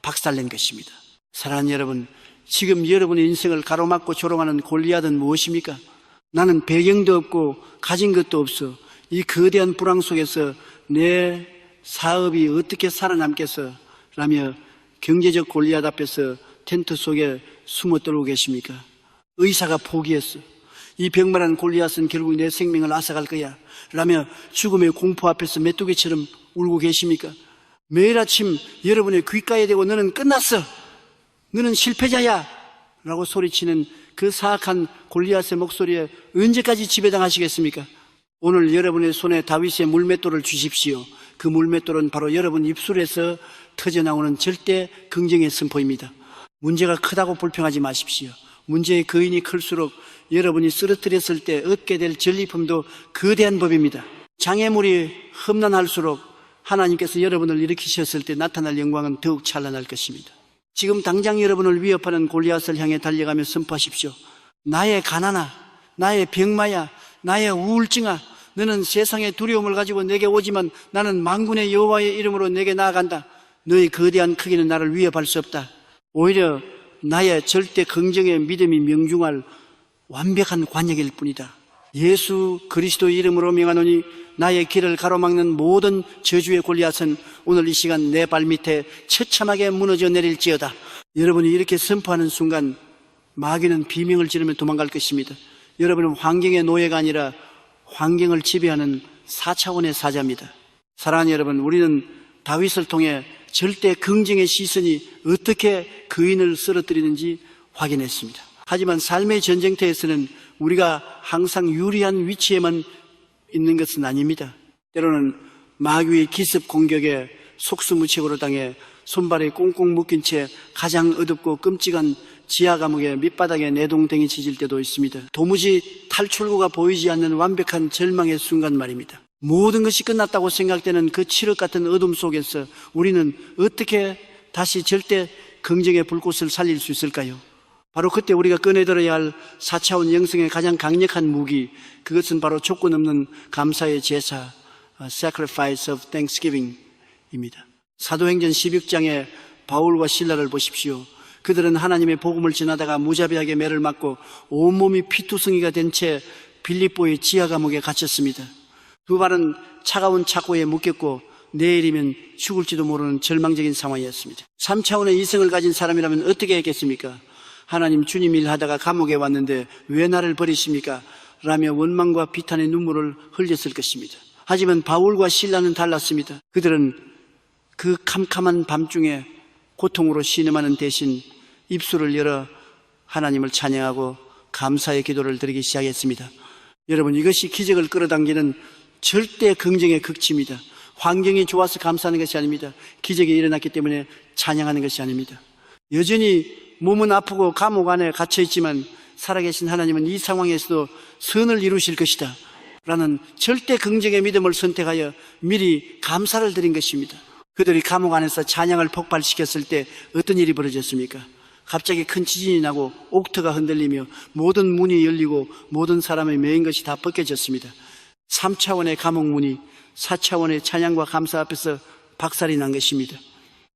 박살낸 것입니다. 사랑하는 여러분, 지금 여러분의 인생을 가로막고 조롱하는 골리앗은 무엇입니까? 나는 배경도 없고 가진 것도 없어. 이 거대한 불황 속에서 내 사업이 어떻게 살아남겠어? 라며 경제적 골리앗 앞에서 텐트 속에 숨어 떨고 계십니까? 의사가 포기했어. 이 병만한 골리앗은 결국 내 생명을 앗아갈 거야 라며 죽음의 공포 앞에서 메뚜기처럼 울고 계십니까? 매일 아침 여러분의 귓가에 대고 너는 끝났어, 너는 실패자야 라고 소리치는 그 사악한 골리앗의 목소리에 언제까지 지배당하시겠습니까? 오늘 여러분의 손에 다윗의 물맷돌을 주십시오. 그 물맷돌은 바로 여러분 입술에서 터져나오는 절대 긍정의 선포입니다. 문제가 크다고 불평하지 마십시오. 문제의 거인이 클수록 여러분이 쓰러뜨렸을 때 얻게 될 전리품도 거대한 법입니다. 장애물이 험난할수록 하나님께서 여러분을 일으키셨을 때 나타날 영광은 더욱 찬란할 것입니다. 지금 당장 여러분을 위협하는 골리앗을 향해 달려가며 선포하십시오. 나의 가난아, 나의 병마야, 나의 우울증아, 너는 세상의 두려움을 가지고 내게 오지만 나는 만군의 여호와의 이름으로 내게 나아간다. 너의 거대한 크기는 나를 위협할 수 없다. 오히려 나의 절대 긍정의 믿음이 명중할 완벽한 관역일 뿐이다. 예수 그리스도의 이름으로 명하노니 나의 길을 가로막는 모든 저주의 골리앗은 오늘 이 시간 내 발밑에 처참하게 무너져 내릴지어다. 여러분이 이렇게 선포하는 순간 마귀는 비명을 지르며 도망갈 것입니다. 여러분은 환경의 노예가 아니라 환경을 지배하는 4차원의 사자입니다. 사랑하는 여러분, 우리는 다윗을 통해 절대 긍정의 시선이 어떻게 거인을 쓰러뜨리는지 확인했습니다. 하지만 삶의 전쟁터에서는 우리가 항상 유리한 위치에만 있는 것은 아닙니다. 때로는 마귀의 기습 공격에 속수무책으로 당해 손발에 꽁꽁 묶인 채 가장 어둡고 끔찍한 지하 감옥의 밑바닥에 내동댕이 치질 때도 있습니다. 도무지 탈출구가 보이지 않는 완벽한 절망의 순간 말입니다. 모든 것이 끝났다고 생각되는 그 칠흑 같은 어둠 속에서 우리는 어떻게 다시 절대 긍정의 불꽃을 살릴 수 있을까요? 바로 그때 우리가 꺼내들어야 할 4차원 영성의 가장 강력한 무기, 그것은 바로 조건 없는 감사의 제사, Sacrifice of Thanksgiving 입니다. 사도행전 16장에 바울과 실라를 보십시오. 그들은 하나님의 복음을 전하다가 무자비하게 매를 맞고 온몸이 피투성이가 된 채 빌립보의 지하 감옥에 갇혔습니다. 두 발은 차가운 착고에 묶였고 내일이면 죽을지도 모르는 절망적인 상황이었습니다. 3차원의 이성을 가진 사람이라면 어떻게 했겠습니까? 하나님, 주님 일하다가 감옥에 왔는데 왜 나를 버리십니까? 라며 원망과 비탄의 눈물을 흘렸을 것입니다. 하지만 바울과 실라는 달랐습니다. 그들은 그 캄캄한 밤중에 고통으로 신음하는 대신 입술을 열어 하나님을 찬양하고 감사의 기도를 드리기 시작했습니다. 여러분, 이것이 기적을 끌어당기는 절대 긍정의 극치입니다. 환경이 좋아서 감사하는 것이 아닙니다. 기적이 일어났기 때문에 찬양하는 것이 아닙니다. 여전히 몸은 아프고 감옥 안에 갇혀있지만 살아계신 하나님은 이 상황에서도 선을 이루실 것이다 라는 절대 긍정의 믿음을 선택하여 미리 감사를 드린 것입니다. 그들이 감옥 안에서 찬양을 폭발시켰을 때 어떤 일이 벌어졌습니까? 갑자기 큰 지진이 나고 옥터가 흔들리며 모든 문이 열리고 모든 사람의 매인 것이 다 벗겨졌습니다. 3차원의 감옥 문이 4차원의 찬양과 감사 앞에서 박살이 난 것입니다.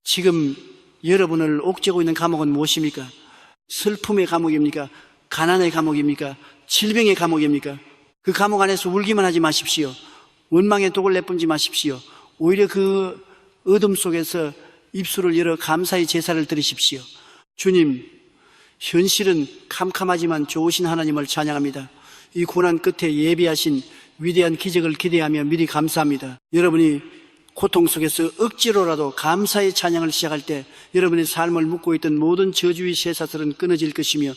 지금 여러분을 옥죄고 있는 감옥은 무엇입니까? 슬픔의 감옥입니까? 가난의 감옥입니까? 질병의 감옥입니까? 그 감옥 안에서 울기만 하지 마십시오. 원망의 독을 내뿜지 마십시오. 오히려 그 어둠 속에서 입술을 열어 감사의 제사를 드리십시오. 주님, 현실은 캄캄하지만 좋으신 하나님을 찬양합니다. 이 고난 끝에 예비하신 위대한 기적을 기대하며 미리 감사합니다. 여러분이 고통 속에서 억지로라도 감사의 찬양을 시작할 때 여러분의 삶을 묶고 있던 모든 저주의 쇠사슬은 끊어질 것이며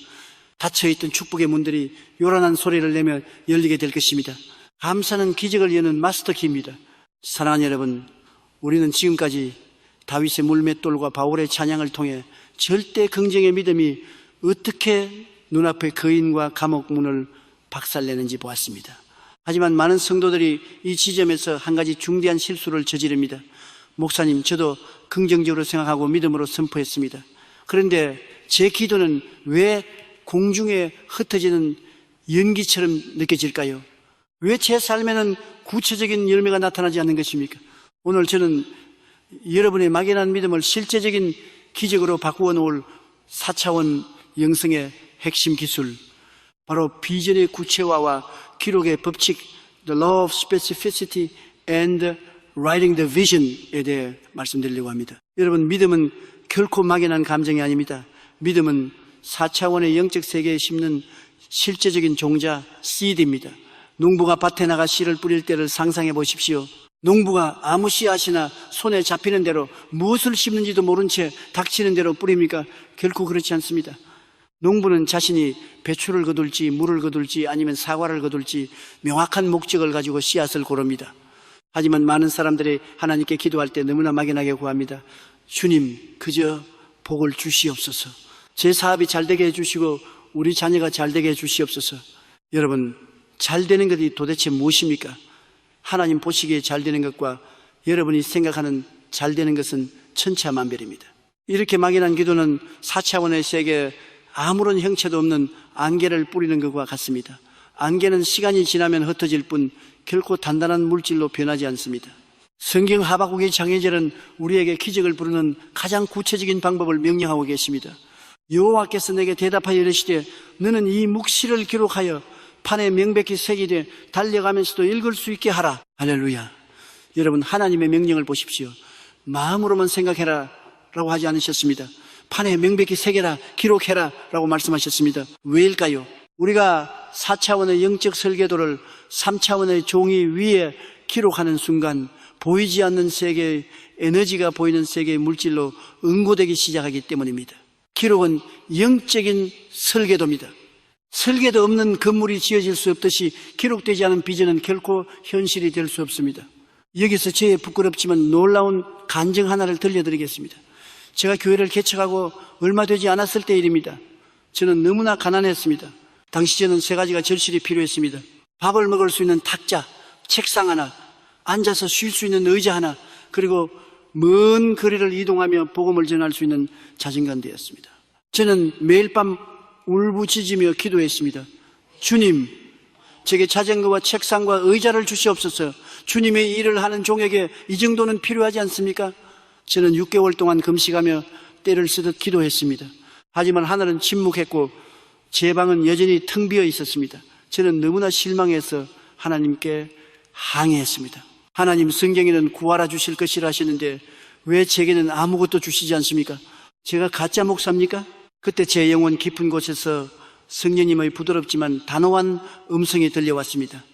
닫혀있던 축복의 문들이 요란한 소리를 내며 열리게 될 것입니다. 감사는 기적을 여는 마스터키입니다. 사랑하는 여러분, 우리는 지금까지 다윗의 물맷돌과 바울의 찬양을 통해 절대 긍정의 믿음이 어떻게 눈앞의 거인과 감옥 문을 박살내는지 보았습니다. 하지만 많은 성도들이 이 지점에서 한 가지 중대한 실수를 저지릅니다. 목사님, 저도 긍정적으로 생각하고 믿음으로 선포했습니다. 그런데 제 기도는 왜 공중에 흩어지는 연기처럼 느껴질까요? 왜 제 삶에는 구체적인 열매가 나타나지 않는 것입니까? 오늘 저는 여러분의 막연한 믿음을 실제적인 기적으로 바꾸어 놓을 4차원 영성의 핵심 기술, 바로 비전의 구체화와 기록의 법칙, The Law of Specificity and Writing the Vision에 대해 말씀드리려고 합니다. 여러분, 믿음은 결코 막연한 감정이 아닙니다. 믿음은 4차원의 영적 세계에 심는 실제적인 종자, seed입니다. 농부가 밭에 나가 씨를 뿌릴 때를 상상해 보십시오. 농부가 아무 씨앗이나 손에 잡히는 대로 무엇을 심는지도 모른 채 닥치는 대로 뿌립니까? 결코 그렇지 않습니다. 농부는 자신이 배추를 거둘지 물을 거둘지 아니면 사과를 거둘지 명확한 목적을 가지고 씨앗을 고릅니다. 하지만 많은 사람들이 하나님께 기도할 때 너무나 막연하게 구합니다. 주님, 그저 복을 주시옵소서. 제 사업이 잘 되게 해주시고 우리 자녀가 잘 되게 해주시옵소서. 여러분, 잘 되는 것이 도대체 무엇입니까? 하나님 보시기에 잘 되는 것과 여러분이 생각하는 잘 되는 것은 천차만별입니다. 이렇게 막연한 기도는 4차원의 세계에 아무런 형체도 없는 안개를 뿌리는 것과 같습니다. 안개는 시간이 지나면 흩어질 뿐 결코 단단한 물질로 변하지 않습니다. 성경 하박국의 장애절은 우리에게 기적을 부르는 가장 구체적인 방법을 명령하고 계십니다. 여호와께서 내게 대답하여 이르시되 너는 이 묵시를 기록하여 판에 명백히 새기되 달려가면서도 읽을 수 있게 하라. 할렐루야. 여러분, 하나님의 명령을 보십시오. 마음으로만 생각해라 라고 하지 않으셨습니다. 판에 명백히 새겨라, 기록해라 라고 말씀하셨습니다. 왜일까요? 우리가 4차원의 영적 설계도를 3차원의 종이 위에 기록하는 순간 보이지 않는 세계의 에너지가 보이는 세계의 물질로 응고되기 시작하기 때문입니다. 기록은 영적인 설계도입니다. 설계도 없는 건물이 지어질 수 없듯이 기록되지 않은 비전은 결코 현실이 될 수 없습니다. 여기서 저의 부끄럽지만 놀라운 간증 하나를 들려드리겠습니다. 제가 교회를 개척하고 얼마 되지 않았을 때 일입니다. 저는 너무나 가난했습니다. 당시 저는 3가지가 절실히 필요했습니다. 밥을 먹을 수 있는 탁자, 책상 하나, 앉아서 쉴 수 있는 의자 하나, 그리고 먼 거리를 이동하며 복음을 전할 수 있는 자전거였습니다. 저는 매일 밤 울부짖으며 기도했습니다. 주님, 제게 자전거와 책상과 의자를 주시옵소서. 주님의 일을 하는 종에게 이 정도는 필요하지 않습니까? 저는 6개월 동안 금식하며 때를 쓰듯 기도했습니다. 하지만 하늘은 침묵했고 제 방은 여전히 텅 비어 있었습니다. 저는 너무나 실망해서 하나님께 항의했습니다. 하나님, 성경에는 구하라 주실 것이라 하시는데 왜 제게는 아무것도 주시지 않습니까? 제가 가짜 목사입니까? 그때 제 영혼 깊은 곳에서 성령님의 부드럽지만 단호한 음성이 들려왔습니다.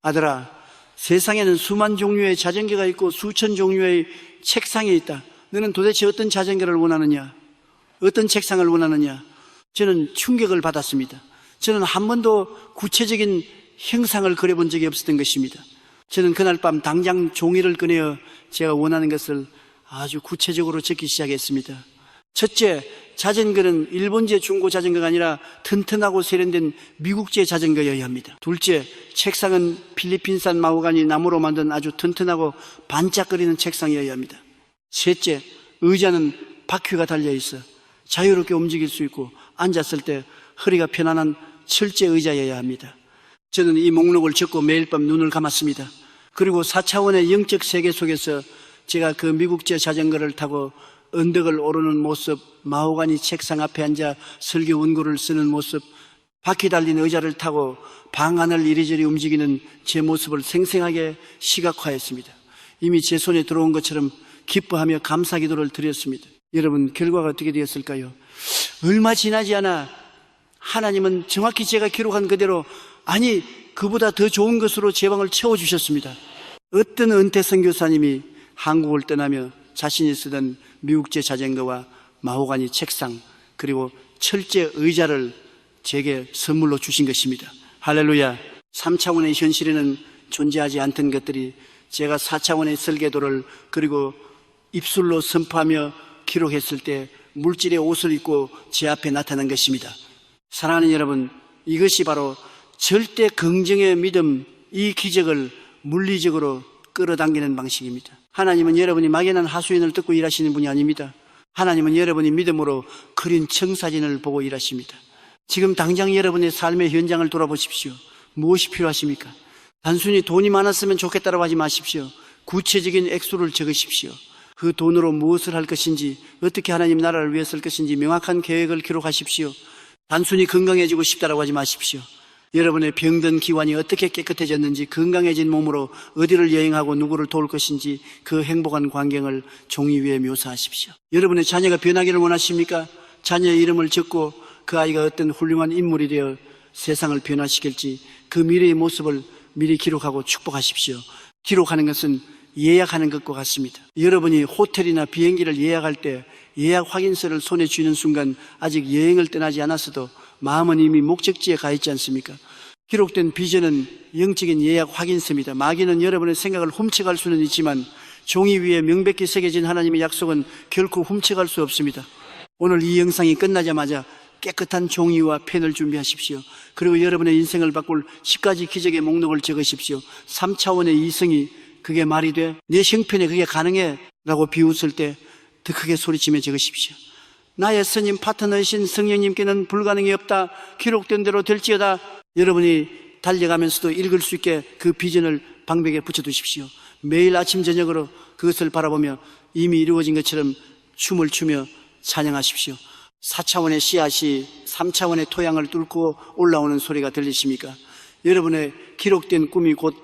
아들아, 세상에는 수만 종류의 자전거가 있고 수천 종류의 책상이 있다. 너는 도대체 어떤 자전거를 원하느냐? 어떤 책상을 원하느냐? 저는 충격을 받았습니다. 저는 한 번도 구체적인 형상을 그려본 적이 없었던 것입니다. 저는 그날 밤 당장 종이를 꺼내어 제가 원하는 것을 아주 구체적으로 적기 시작했습니다. 첫째, 자전거는 일본제 중고 자전거가 아니라 튼튼하고 세련된 미국제 자전거여야 합니다. 둘째, 책상은 필리핀산 마호가니 나무로 만든 아주 튼튼하고 반짝거리는 책상이어야 합니다. 셋째, 의자는 바퀴가 달려있어 자유롭게 움직일 수 있고 앉았을 때 허리가 편안한 철제 의자여야 합니다. 저는 이 목록을 적고 매일 밤 눈을 감았습니다. 그리고 4차원의 영적 세계 속에서 제가 그 미국제 자전거를 타고 언덕을 오르는 모습, 마호가니 책상 앞에 앉아 설교 원고를 쓰는 모습, 바퀴 달린 의자를 타고 방 안을 이리저리 움직이는 제 모습을 생생하게 시각화했습니다. 이미 제 손에 들어온 것처럼 기뻐하며 감사 기도를 드렸습니다. 여러분, 결과가 어떻게 되었을까요? 얼마 지나지 않아 하나님은 정확히 제가 기록한 그대로, 아니 그보다 더 좋은 것으로 제 방을 채워주셨습니다. 어떤 은퇴 선교사님이 한국을 떠나며 자신이 쓰던 미국제 자전거와 마호가니 책상 그리고 철제 의자를 제게 선물로 주신 것입니다. 할렐루야. 3차원의 현실에는 존재하지 않던 것들이 제가 4차원의 설계도를 그리고 입술로 선포하며 기록했을 때 물질의 옷을 입고 제 앞에 나타난 것입니다. 사랑하는 여러분, 이것이 바로 절대 긍정의 믿음, 이 기적을 물리적으로 끌어당기는 방식입니다. 하나님은 여러분이 막연한 하수인을 듣고 일하시는 분이 아닙니다. 하나님은 여러분이 믿음으로 그린 청사진을 보고 일하십니다. 지금 당장 여러분의 삶의 현장을 돌아보십시오. 무엇이 필요하십니까? 단순히 돈이 많았으면 좋겠다고 하지 마십시오. 구체적인 액수를 적으십시오. 그 돈으로 무엇을 할 것인지, 어떻게 하나님 나라를 위해 쓸 것인지 명확한 계획을 기록하십시오. 단순히 건강해지고 싶다고 하지 마십시오. 여러분의 병든 기관이 어떻게 깨끗해졌는지, 건강해진 몸으로 어디를 여행하고 누구를 도울 것인지 그 행복한 광경을 종이 위에 묘사하십시오. 여러분의 자녀가 변하기를 원하십니까? 자녀의 이름을 적고 그 아이가 어떤 훌륭한 인물이 되어 세상을 변화시킬지 그 미래의 모습을 미리 기록하고 축복하십시오. 기록하는 것은 예약하는 것과 같습니다. 여러분이 호텔이나 비행기를 예약할 때 예약 확인서를 손에 쥐는 순간 아직 여행을 떠나지 않았어도 마음은 이미 목적지에 가 있지 않습니까? 기록된 비전은 영적인 예약 확인서입니다. 마귀는 여러분의 생각을 훔쳐갈 수는 있지만 종이 위에 명백히 새겨진 하나님의 약속은 결코 훔쳐갈 수 없습니다. 오늘 이 영상이 끝나자마자 깨끗한 종이와 펜을 준비하십시오. 그리고 여러분의 인생을 바꿀 10가지 기적의 목록을 적으십시오. 3차원의 이성이 그게 말이 돼? 내 형편에 그게 가능해? 라고 비웃을 때 더 크게 소리치며 적으십시오. 나의 스님 파트너이신 성령님께는 불가능이 없다. 기록된 대로 될지어다. 여러분이 달려가면서도 읽을 수 있게 그 비전을 방벽에 붙여두십시오. 매일 아침 저녁으로 그것을 바라보며 이미 이루어진 것처럼 춤을 추며 찬양하십시오. 4차원의 씨앗이 3차원의 토양을 뚫고 올라오는 소리가 들리십니까? 여러분의 기록된 꿈이 곧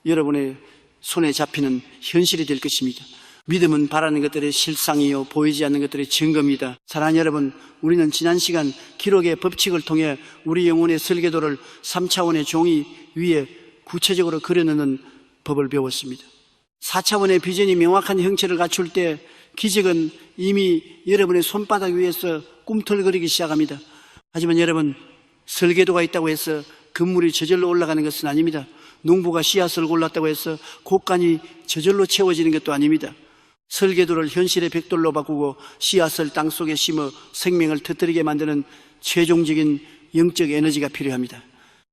여러분의 손에 잡히는 현실이 될 것입니다. 믿음은 바라는 것들의 실상이요 보이지 않는 것들의 증거입니다. 사랑하는 여러분, 우리는 지난 시간 기록의 법칙을 통해 우리 영혼의 설계도를 3차원의 종이 위에 구체적으로 그려넣는 법을 배웠습니다. 4차원의 비전이 명확한 형체를 갖출 때 기적은 이미 여러분의 손바닥 위에서 꿈틀거리기 시작합니다. 하지만 여러분, 설계도가 있다고 해서 건물이 저절로 올라가는 것은 아닙니다. 농부가 씨앗을 골랐다고 해서 곳간이 저절로 채워지는 것도 아닙니다. 설계도를 현실의 벽돌로 바꾸고 씨앗을 땅속에 심어 생명을 터뜨리게 만드는 최종적인 영적 에너지가 필요합니다.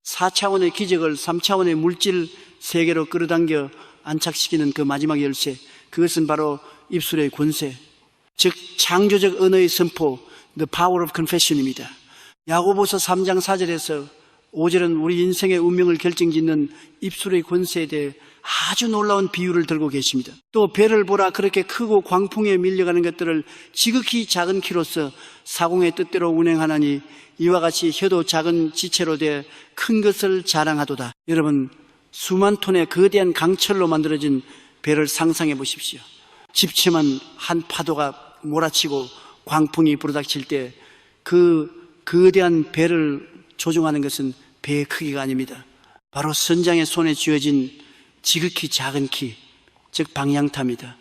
4차원의 기적을 3차원의 물질 세계로 끌어당겨 안착시키는 그 마지막 열쇠, 그것은 바로 입술의 권세, 즉 창조적 언어의 선포, The Power of Confession입니다. 야고보서 3장 4절에서 5절은 우리 인생의 운명을 결정짓는 입술의 권세에 대해 아주 놀라운 비유를 들고 계십니다. 또 배를 보라, 그렇게 크고 광풍에 밀려가는 것들을 지극히 작은 키로서 사공의 뜻대로 운행하나니 이와 같이 혀도 작은 지체로 돼 큰 것을 자랑하도다. 여러분, 수만 톤의 거대한 강철로 만들어진 배를 상상해 보십시오. 집채만 한 파도가 몰아치고 광풍이 불어닥칠 때 그 거대한 배를 조종하는 것은 배의 크기가 아닙니다. 바로 선장의 손에 쥐어진 지극히 작은 키, 즉 방향타입니다.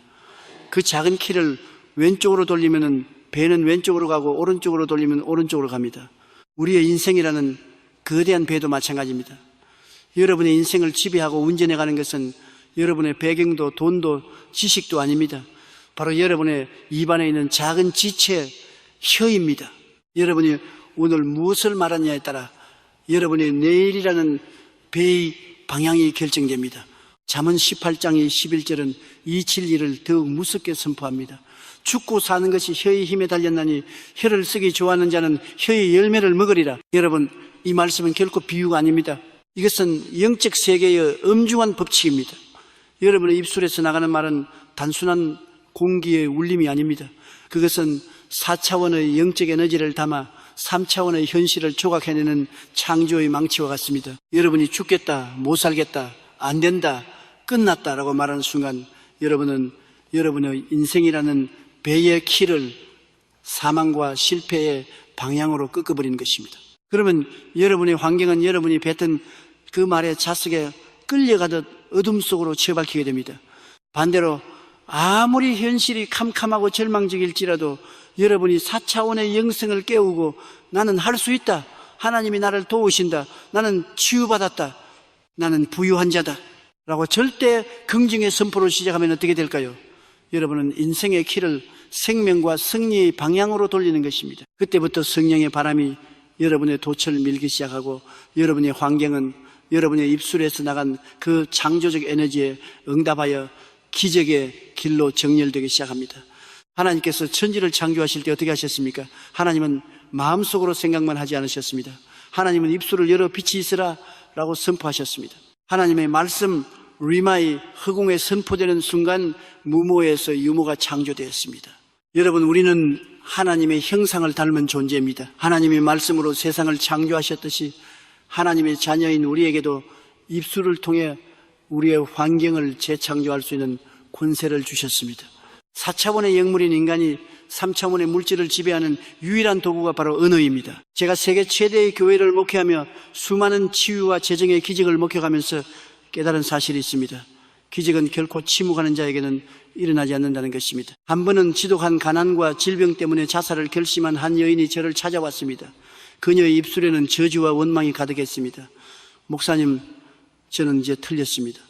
그 작은 키를 왼쪽으로 돌리면 배는 왼쪽으로 가고 오른쪽으로 돌리면 오른쪽으로 갑니다. 우리의 인생이라는 거대한 배도 마찬가지입니다. 여러분의 인생을 지배하고 운전해가는 것은 여러분의 배경도 돈도 지식도 아닙니다. 바로 여러분의 입안에 있는 작은 지체, 혀입니다. 여러분이 오늘 무엇을 말하느냐에 따라 여러분의 내일이라는 배의 방향이 결정됩니다. 잠언 18장 11절은 271을 더욱 무섭게 선포합니다. 죽고 사는 것이 혀의 힘에 달렸나니 혀를 쓰기 좋아하는 자는 혀의 열매를 먹으리라. 여러분, 이 말씀은 결코 비유가 아닙니다. 이것은 영적 세계의 엄중한 법칙입니다. 여러분의 입술에서 나가는 말은 단순한 공기의 울림이 아닙니다. 그것은 4차원의 영적 에너지를 담아 3차원의 현실을 조각해내는 창조의 망치와 같습니다. 여러분이 죽겠다, 못 살겠다, 안 된다, 끝났다라고 말하는 순간 여러분은 여러분의 인생이라는 배의 키를 사망과 실패의 방향으로 꺾어버리는 것입니다. 그러면 여러분의 환경은 여러분이 뱉은 그 말의 자석에 끌려가듯 어둠 속으로 처박히게 됩니다. 반대로 아무리 현실이 캄캄하고 절망적일지라도 여러분이 4차원의 영성을 깨우고 나는 할 수 있다, 하나님이 나를 도우신다, 나는 치유받았다, 나는 부유한 자다 라고 절대 긍정의 선포를 시작하면 어떻게 될까요? 여러분은 인생의 키를 생명과 승리의 방향으로 돌리는 것입니다. 그때부터 성령의 바람이 여러분의 돛을 밀기 시작하고 여러분의 환경은 여러분의 입술에서 나간 그 창조적 에너지에 응답하여 기적의 길로 정렬되기 시작합니다. 하나님께서 천지를 창조하실 때 어떻게 하셨습니까? 하나님은 마음속으로 생각만 하지 않으셨습니다. 하나님은 입술을 열어 빛이 있으라 라고 선포하셨습니다. 하나님의 말씀 리마이 허공에 선포되는 순간 무모에서 유모가 창조되었습니다. 여러분, 우리는 하나님의 형상을 닮은 존재입니다. 하나님의 말씀으로 세상을 창조하셨듯이 하나님의 자녀인 우리에게도 입술을 통해 우리의 환경을 재창조할 수 있는 권세를 주셨습니다. 4차원의 영물인 인간이 3차원의 물질을 지배하는 유일한 도구가 바로 언어입니다. 제가 세계 최대의 교회를 목회하며 수많은 치유와 재정의 기적을 목격하면서 깨달은 사실이 있습니다. 기적은 결코 침묵하는 자에게는 일어나지 않는다는 것입니다. 한 번은 지독한 가난과 질병 때문에 자살을 결심한 한 여인이 저를 찾아왔습니다. 그녀의 입술에는 저주와 원망이 가득했습니다. 목사님, 저는 이제 틀렸습니다.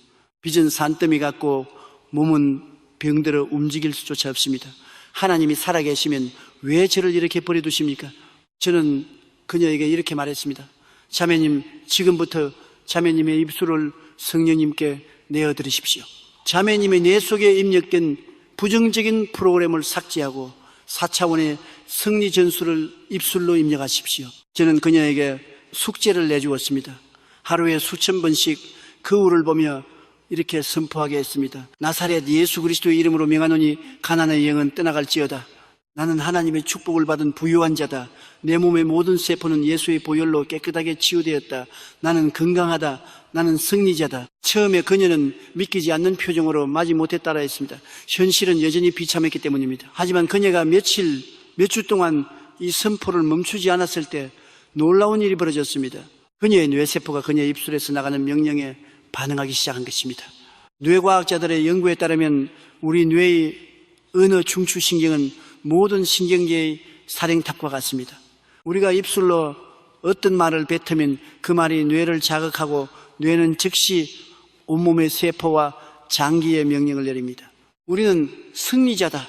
빚은 산더미 같고 몸은 병들어 움직일 수조차 없습니다. 하나님이 살아계시면 왜 저를 이렇게 버려두십니까? 저는 그녀에게 이렇게 말했습니다. 자매님, 지금부터 자매님의 입술을 성령님께 내어드리십시오. 자매님의 뇌 속에 입력된 부정적인 프로그램을 삭제하고 4차원의 승리 전술을 입술로 입력하십시오. 저는 그녀에게 숙제를 내주었습니다. 하루에 수천 번씩 거울을 보며 이렇게 선포하게 했습니다. 나사렛 예수 그리스도의 이름으로 명하노니 가난의 영은 떠나갈지어다. 나는 하나님의 축복을 받은 부유한 자다. 내 몸의 모든 세포는 예수의 보혈로 깨끗하게 치유되었다. 나는 건강하다. 나는 승리자다. 처음에 그녀는 믿기지 않는 표정으로 마지 못했다라 했습니다. 현실은 여전히 비참했기 때문입니다. 하지만 그녀가 몇 주 동안 이 선포를 멈추지 않았을 때 놀라운 일이 벌어졌습니다. 그녀의 뇌세포가 그녀의 입술에서 나가는 명령에 반응하기 시작한 것입니다. 뇌과학자들의 연구에 따르면 우리 뇌의 언어 중추신경은 모든 신경계의 사령탑과 같습니다. 우리가 입술로 어떤 말을 뱉으면 그 말이 뇌를 자극하고 뇌는 즉시 온몸의 세포와 장기의 명령을 내립니다. 우리는 승리자다.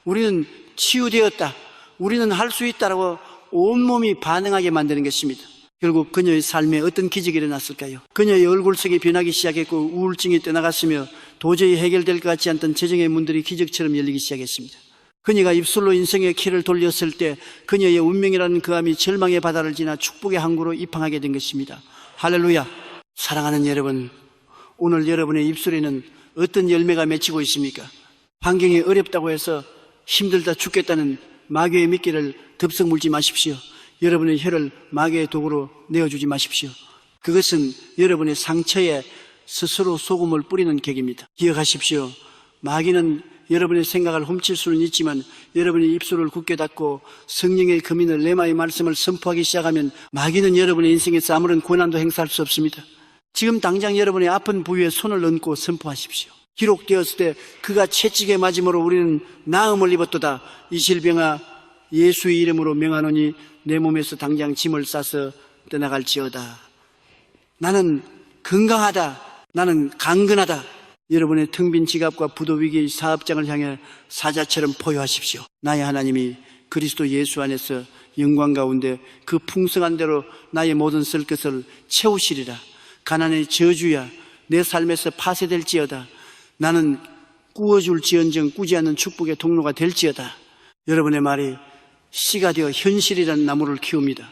우리는 치유되었다. 우리는 할 수 있다라고 온몸이 반응하게 만드는 것입니다. 결국 그녀의 삶에 어떤 기적이 일어났을까요? 그녀의 얼굴색이 변하기 시작했고 우울증이 떠나갔으며 도저히 해결될 것 같지 않던 재정의 문들이 기적처럼 열리기 시작했습니다. 그녀가 입술로 인생의 키를 돌렸을 때 그녀의 운명이라는 그 암이 절망의 바다를 지나 축복의 항구로 입항하게 된 것입니다. 할렐루야. 사랑하는 여러분, 오늘 여러분의 입술에는 어떤 열매가 맺히고 있습니까? 환경이 어렵다고 해서 힘들다 죽겠다는 마귀의 미끼를 덥석 물지 마십시오. 여러분의 혀를 마귀의 도구로 내어주지 마십시오. 그것은 여러분의 상처에 스스로 소금을 뿌리는 격입니다. 기억하십시오. 마귀는 여러분의 생각을 훔칠 수는 있지만 여러분의 입술을 굳게 닫고 성령의 금인을 레마의 말씀을 선포하기 시작하면 마귀는 여러분의 인생에서 아무런 권한도 행사할 수 없습니다. 지금 당장 여러분의 아픈 부위에 손을 얹고 선포하십시오. 기록되었을 때 그가 채찍에 맞음으로 우리는 나음을 입었도다. 이 질병아 예수의 이름으로 명하노니 내 몸에서 당장 짐을 싸서 떠나갈지어다. 나는 건강하다. 나는 강건하다. 여러분의 텅 빈 지갑과 부도 위기의 사업장을 향해 사자처럼 포효하십시오. 나의 하나님이 그리스도 예수 안에서 영광 가운데 그 풍성한 대로 나의 모든 쓸 것을 채우시리라. 가난의 저주야 내 삶에서 파쇄될지어다. 나는 꾸어줄지언정 꾸지 않는 축복의 통로가 될지어다. 여러분의 말이 씨가 되어 현실이라는 나무를 키웁니다.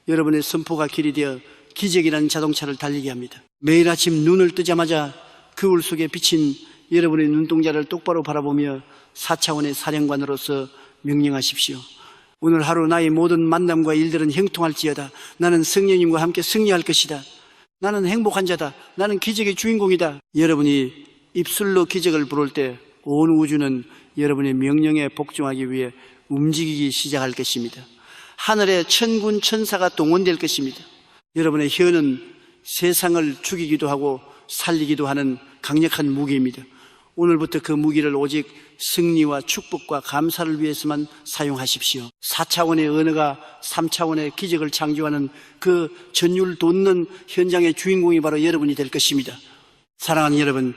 여러분의 선포가 길이 되어 기적이라는 자동차를 달리게 합니다. 매일 아침 눈을 뜨자마자 거울 속에 비친 여러분의 눈동자를 똑바로 바라보며 4차원의 사령관으로서 명령하십시오. 오늘 하루 나의 모든 만남과 일들은 형통할지어다. 나는 성령님과 함께 승리할 것이다. 나는 행복한 자다. 나는 기적의 주인공이다. 여러분이 입술로 기적을 부를 때 온 우주는 여러분의 명령에 복종하기 위해 움직이기 시작할 것입니다. 하늘에 천군 천사가 동원될 것입니다. 여러분의 혀는 세상을 죽이기도 하고 살리기도 하는 강력한 무기입니다. 오늘부터 그 무기를 오직 승리와 축복과 감사를 위해서만 사용하십시오. 4차원의 언어가 3차원의 기적을 창조하는 그 전율 돋는 현장의 주인공이 바로 여러분이 될 것입니다. 사랑하는 여러분,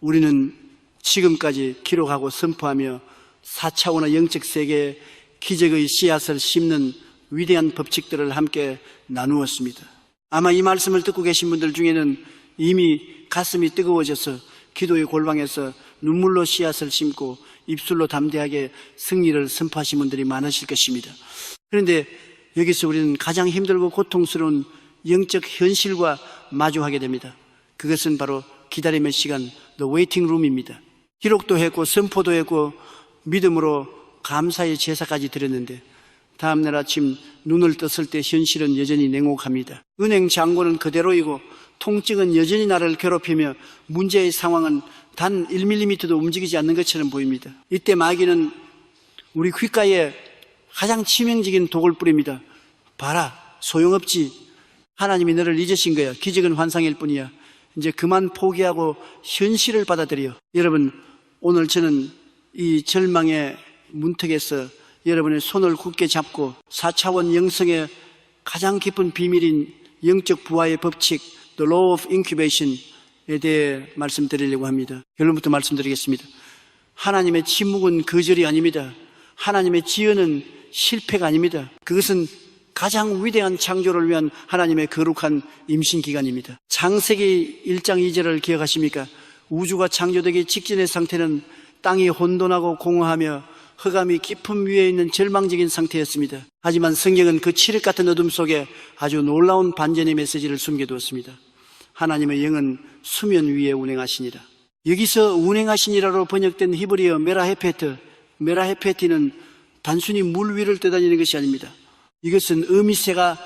우리는 지금까지 기록하고 선포하며 4차원의 영적 세계에 기적의 씨앗을 심는 위대한 법칙들을 함께 나누었습니다. 아마 이 말씀을 듣고 계신 분들 중에는 이미 가슴이 뜨거워져서 기도의 골방에서 눈물로 씨앗을 심고 입술로 담대하게 승리를 선포하신 분들이 많으실 것입니다. 그런데 여기서 우리는 가장 힘들고 고통스러운 영적 현실과 마주하게 됩니다. 그것은 바로 기다림의 시간, the waiting room입니다. 기록도 했고 선포도 했고 믿음으로 감사의 제사까지 드렸는데 다음날 아침 눈을 떴을 때 현실은 여전히 냉혹합니다. 은행 잔고는 그대로이고 통증은 여전히 나를 괴롭히며 문제의 상황은 단 1mm도 움직이지 않는 것처럼 보입니다. 이때 마귀는 우리 귓가에 가장 치명적인 독을 뿌립니다. 봐라, 소용없지. 하나님이 너를 잊으신 거야. 기적은 환상일 뿐이야. 이제 그만 포기하고 현실을 받아들여. 여러분, 오늘 저는 이 절망의 문턱에서 여러분의 손을 굳게 잡고 4차원 영성의 가장 깊은 비밀인 영적 부활의 법칙, The Law of Incubation에 대해 말씀드리려고 합니다. 결론부터 말씀드리겠습니다. 하나님의 침묵은 거절이 아닙니다. 하나님의 지연은 실패가 아닙니다. 그것은 가장 위대한 창조를 위한 하나님의 거룩한 임신기간입니다. 창세기 1장 2절을 기억하십니까? 우주가 창조되기 직전의 상태는 땅이 혼돈하고 공허하며 흑암이 깊음 위에 있는 절망적인 상태였습니다. 하지만 성경은 그 칠흑 같은 어둠 속에 아주 놀라운 반전의 메시지를 숨겨두었습니다. 하나님의 영은 수면 위에 운행하시니라. 여기서 운행하시니라로 번역된 히브리어 메라헤페트는 단순히 물 위를 떠다니는 것이 아닙니다. 이것은 어미새가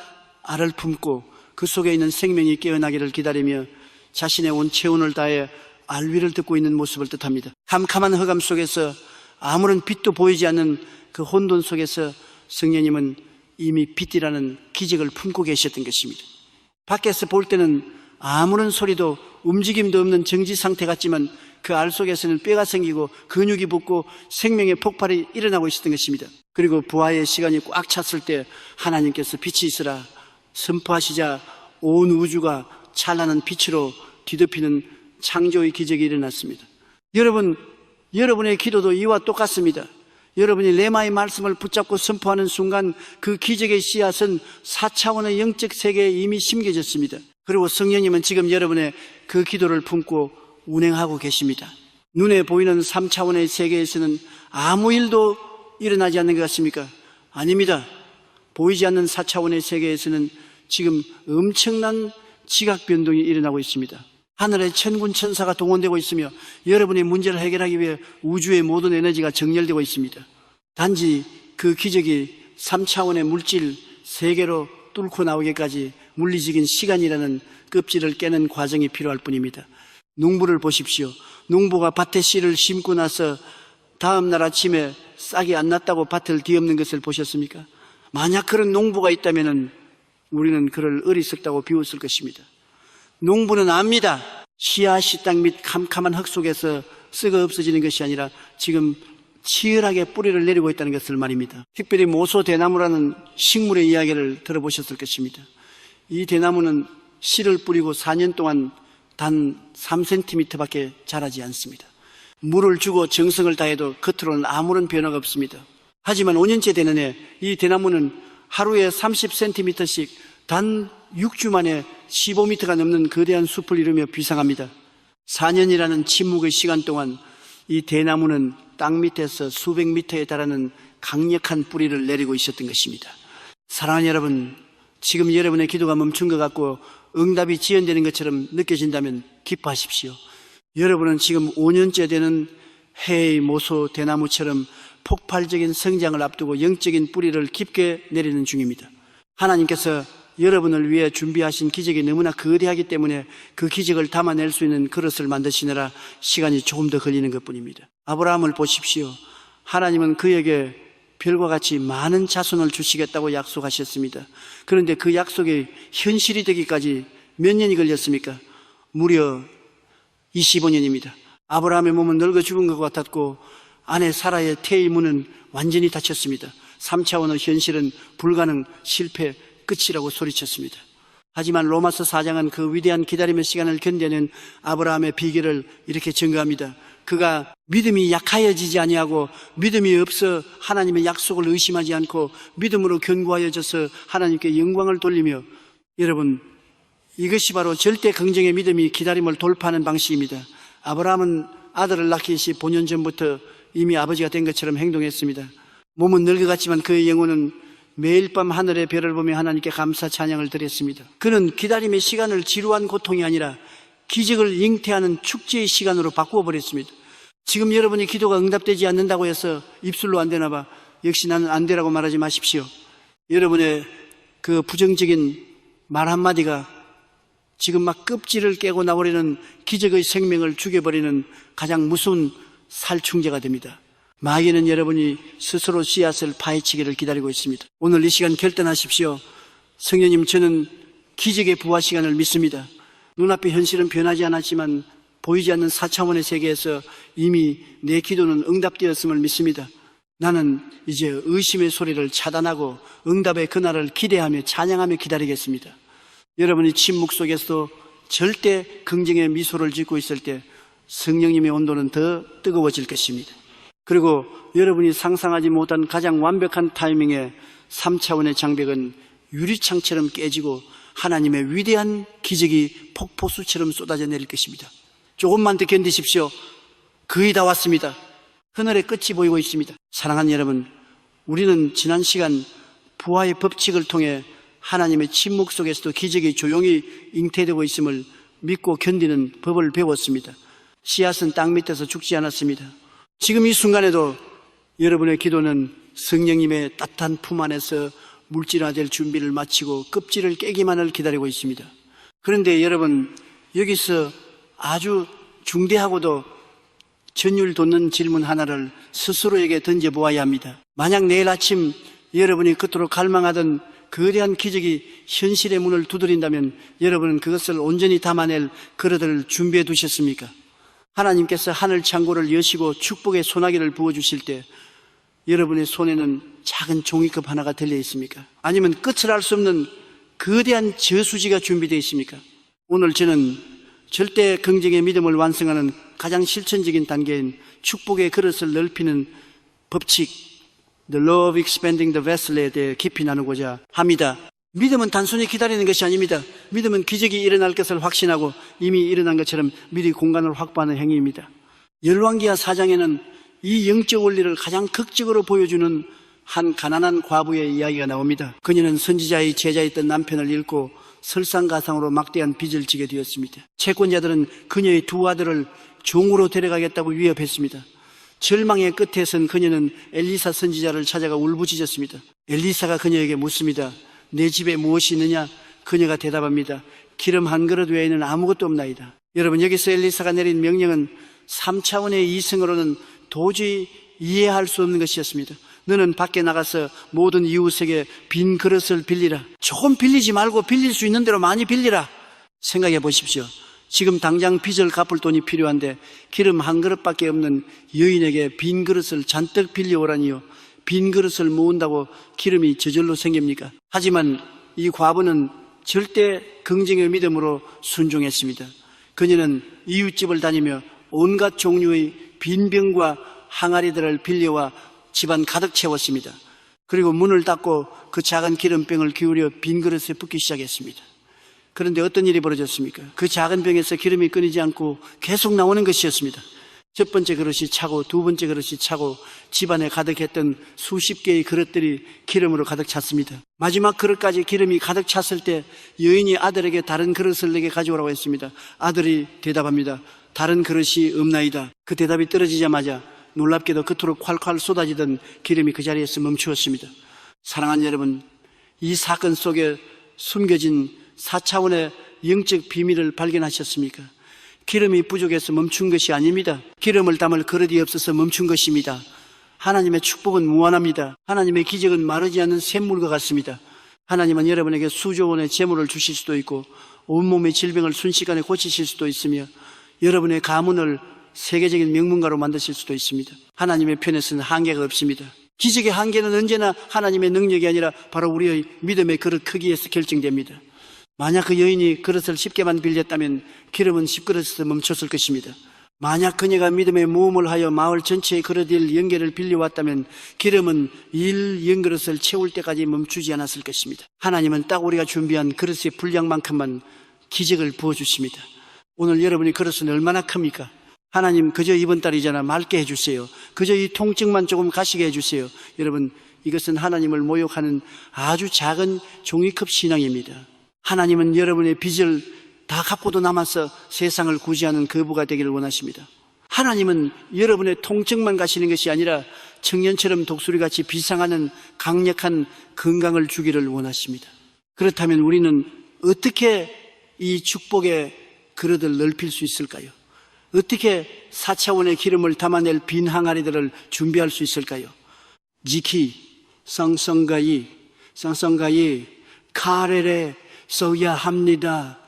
알을 품고 그 속에 있는 생명이 깨어나기를 기다리며 자신의 온 체온을 다해 알 위를 듣고 있는 모습을 뜻합니다. 캄캄한 흑암 속에서 아무런 빛도 보이지 않는 그 혼돈 속에서 성령님은 이미 빛이라는 기적을 품고 계셨던 것입니다. 밖에서 볼 때는 아무런 소리도 움직임도 없는 정지 상태 같지만 그 알 속에서는 뼈가 생기고 근육이 붙고 생명의 폭발이 일어나고 있었던 것입니다. 그리고 부활의 시간이 꽉 찼을 때 하나님께서 빛이 있으라 선포하시자 온 우주가 찬란한 빛으로 뒤덮이는 창조의 기적이 일어났습니다. 여러분의 기도도 이와 똑같습니다. 여러분이 레마의 말씀을 붙잡고 선포하는 순간 그 기적의 씨앗은 4차원의 영적 세계에 이미 심겨졌습니다. 그리고 성령님은 지금 여러분의 그 기도를 품고 운행하고 계십니다. 눈에 보이는 3차원의 세계에서는 아무 일도 일어나지 않는 것 같습니까? 아닙니다. 보이지 않는 4차원의 세계에서는 지금 엄청난 지각 변동이 일어나고 있습니다. 하늘의 천군 천사가 동원되고 있으며 여러분의 문제를 해결하기 위해 우주의 모든 에너지가 정렬되고 있습니다. 단지 그 기적이 3차원의 물질 세계로 뚫고 나오기까지 물리적인 시간이라는 껍질을 깨는 과정이 필요할 뿐입니다. 농부를 보십시오. 농부가 밭에 씨를 심고 나서 다음 날 아침에 싹이 안 났다고 밭을 뒤엎는 것을 보셨습니까? 만약 그런 농부가 있다면 우리는 그를 어리석다고 비웃을 것입니다. 농부는 압니다. 씨앗이 땅 밑 캄캄한 흙 속에서 썩어 없어지는 것이 아니라 지금 치열하게 뿌리를 내리고 있다는 것을 말입니다. 특별히 모소 대나무라는 식물의 이야기를 들어보셨을 것입니다. 이 대나무는 씨를 뿌리고 4년 동안 단 3cm밖에 자라지 않습니다. 물을 주고 정성을 다해도 겉으로는 아무런 변화가 없습니다. 하지만 5년째 되는 해 이 대나무는 하루에 30cm씩 단 6주 만에 15m가 넘는 거대한 숲을 이루며 비상합니다. 4년이라는 침묵의 시간 동안 이 대나무는 땅 밑에서 수백 미터에 달하는 강력한 뿌리를 내리고 있었던 것입니다. 사랑하는 여러분, 지금 여러분의 기도가 멈춘 것 같고 응답이 지연되는 것처럼 느껴진다면 기뻐하십시오. 여러분은 지금 5년째 되는 해의 모소 대나무처럼 폭발적인 성장을 앞두고 영적인 뿌리를 깊게 내리는 중입니다. 하나님께서 여러분을 위해 준비하신 기적이 너무나 거대하기 때문에 그 기적을 담아낼 수 있는 그릇을 만드시느라 시간이 조금 더 걸리는 것뿐입니다. 아브라함을 보십시오. 하나님은 그에게 별과 같이 많은 자손을 주시겠다고 약속하셨습니다. 그런데 그 약속이 현실이 되기까지 몇 년이 걸렸습니까? 무려 25년입니다. 아브라함의 몸은 늙어 죽은 것 같았고 아내 사라의 태의 문은 완전히 닫혔습니다. 3차원의 현실은 불가능, 실패, 끝이라고 소리쳤습니다. 하지만 로마서 4장은 그 위대한 기다림의 시간을 견뎌낸 아브라함의 비결을 이렇게 증거합니다. 그가 믿음이 약하여지지 아니하고 믿음이 없어 하나님의 약속을 의심하지 않고 믿음으로 견고하여져서 하나님께 영광을 돌리며, 여러분, 이것이 바로 절대 긍정의 믿음이 기다림을 돌파하는 방식입니다. 아브라함은 아들을 낳기 시 5년 전부터 이미 아버지가 된 것처럼 행동했습니다. 몸은 늙어갔지만 그의 영혼은 매일 밤 하늘의 별을 보며 하나님께 감사 찬양을 드렸습니다. 그는 기다림의 시간을 지루한 고통이 아니라 기적을 잉태하는 축제의 시간으로 바꾸어 버렸습니다. 지금 여러분이 기도가 응답되지 않는다고 해서 입술로 안 되나 봐, 역시 나는 안 되라고 말하지 마십시오. 여러분의 그 부정적인 말 한마디가 지금 막 껍질을 깨고 나오려는 기적의 생명을 죽여버리는 가장 무서운 살충제가 됩니다. 마귀는 여러분이 스스로 씨앗을 파헤치기를 기다리고 있습니다. 오늘 이 시간 결단하십시오. 성령님, 저는 기적의 부활 시간을 믿습니다. 눈앞의 현실은 변하지 않았지만 보이지 않는 4차원의 세계에서 이미 내 기도는 응답되었음을 믿습니다. 나는 이제 의심의 소리를 차단하고 응답의 그날을 기대하며 찬양하며 기다리겠습니다. 여러분이 침묵 속에서도 절대 긍정의 미소를 짓고 있을 때 성령님의 온도는 더 뜨거워질 것입니다. 그리고 여러분이 상상하지 못한 가장 완벽한 타이밍에 3차원의 장벽은 유리창처럼 깨지고 하나님의 위대한 기적이 폭포수처럼 쏟아져 내릴 것입니다. 조금만 더 견디십시오. 거의 다 왔습니다. 그늘의 끝이 보이고 있습니다. 사랑하는 여러분, 우리는 지난 시간 부활의 법칙을 통해 하나님의 침묵 속에서도 기적이 조용히 잉태되고 있음을 믿고 견디는 법을 배웠습니다. 씨앗은 땅 밑에서 죽지 않았습니다. 지금 이 순간에도 여러분의 기도는 성령님의 따뜻한 품 안에서 물질화될 준비를 마치고 껍질을 깨기만을 기다리고 있습니다. 그런데 여러분, 여기서 아주 중대하고도 전율 돋는 질문 하나를 스스로에게 던져보아야 합니다. 만약 내일 아침 여러분이 그토록 갈망하던 거대한 기적이 현실의 문을 두드린다면 여러분은 그것을 온전히 담아낼 그릇을 준비해 두셨습니까? 하나님께서 하늘 창고를 여시고 축복의 소나기를 부어주실 때 여러분의 손에는 작은 종이컵 하나가 들려 있습니까? 아니면 끝을 알 수 없는 거대한 저수지가 준비되어 있습니까? 오늘 저는 절대 긍정의 믿음을 완성하는 가장 실천적인 단계인 축복의 그릇을 넓히는 법칙, The Law of Expanding the Vessel에 대해 깊이 나누고자 합니다. 믿음은 단순히 기다리는 것이 아닙니다. 믿음은 기적이 일어날 것을 확신하고 이미 일어난 것처럼 미리 공간을 확보하는 행위입니다. 열왕기하 4장에는 이 영적 원리를 가장 극적으로 보여주는 한 가난한 과부의 이야기가 나옵니다. 그녀는 선지자의 제자였던 남편을 잃고 설상가상으로 막대한 빚을 지게 되었습니다. 채권자들은 그녀의 두 아들을 종으로 데려가겠다고 위협했습니다. 절망의 끝에선 그녀는 엘리사 선지자를 찾아가 울부짖었습니다. 엘리사가 그녀에게 묻습니다. 내 집에 무엇이 있느냐? 그녀가 대답합니다. 기름 한 그릇 외에는 아무것도 없나이다. 여러분, 여기서 엘리사가 내린 명령은 3차원의 이성으로는 도저히 이해할 수 없는 것이었습니다. 너는 밖에 나가서 모든 이웃에게 빈 그릇을 빌리라. 조금 빌리지 말고 빌릴 수 있는 대로 많이 빌리라. 생각해 보십시오. 지금 당장 빚을 갚을 돈이 필요한데 기름 한 그릇밖에 없는 여인에게 빈 그릇을 잔뜩 빌려오라니요. 빈 그릇을 모은다고 기름이 저절로 생깁니까? 하지만 이 과부는 절대 긍정의 믿음으로 순종했습니다. 그녀는 이웃집을 다니며 온갖 종류의 빈 병과 항아리들을 빌려와 집안 가득 채웠습니다. 그리고 문을 닫고 그 작은 기름병을 기울여 빈 그릇에 붓기 시작했습니다. 그런데 어떤 일이 벌어졌습니까? 그 작은 병에서 기름이 끊이지 않고 계속 나오는 것이었습니다. 첫 번째 그릇이 차고 두 번째 그릇이 차고 집안에 가득했던 수십 개의 그릇들이 기름으로 가득 찼습니다. 마지막 그릇까지 기름이 가득 찼을 때 여인이 아들에게 다른 그릇을 내게 가져오라고 했습니다. 아들이 대답합니다. 다른 그릇이 없나이다. 그 대답이 떨어지자마자 놀랍게도 그토록 콸콸 쏟아지던 기름이 그 자리에서 멈추었습니다. 사랑하는 여러분, 이 사건 속에 숨겨진 4차원의 영적 비밀을 발견하셨습니까? 기름이 부족해서 멈춘 것이 아닙니다. 기름을 담을 그릇이 없어서 멈춘 것입니다. 하나님의 축복은 무한합니다. 하나님의 기적은 마르지 않는 샘물과 같습니다. 하나님은 여러분에게 수조 원의 재물을 주실 수도 있고 온몸의 질병을 순식간에 고치실 수도 있으며 여러분의 가문을 세계적인 명문가로 만드실 수도 있습니다. 하나님의 편에서는 한계가 없습니다. 기적의 한계는 언제나 하나님의 능력이 아니라 바로 우리의 믿음의 그릇 크기에서 결정됩니다. 만약 그 여인이 그릇을 10개만 빌렸다면 기름은 10그릇에서 멈췄을 것입니다. 만약 그녀가 믿음의 모험을 하여 마을 전체의 그릇 10개를 빌려왔다면 기름은 10그릇을 채울 때까지 멈추지 않았을 것입니다. 하나님은 딱 우리가 준비한 그릇의 분량만큼만 기적을 부어주십니다. 오늘 여러분이 그릇은 얼마나 큽니까? 하나님, 그저 이번 달이잖아 맑게 해주세요. 그저 이 통증만 조금 가시게 해주세요. 여러분, 이것은 하나님을 모욕하는 아주 작은 종이컵 신앙입니다. 하나님은 여러분의 빚을 다 갚고도 남아서 세상을 구제하는 거부가 되기를 원하십니다. 하나님은 여러분의 통증만 가시는 것이 아니라 청년처럼 독수리같이 비상하는 강력한 건강을 주기를 원하십니다. 그렇다면 우리는 어떻게 이 축복의 그릇을 넓힐 수 있을까요? 어떻게 4차원의 기름을 담아낼 빈 항아리들을 준비할 수 있을까요? 지키, 쌍성가이, 카레레 써야 합니다.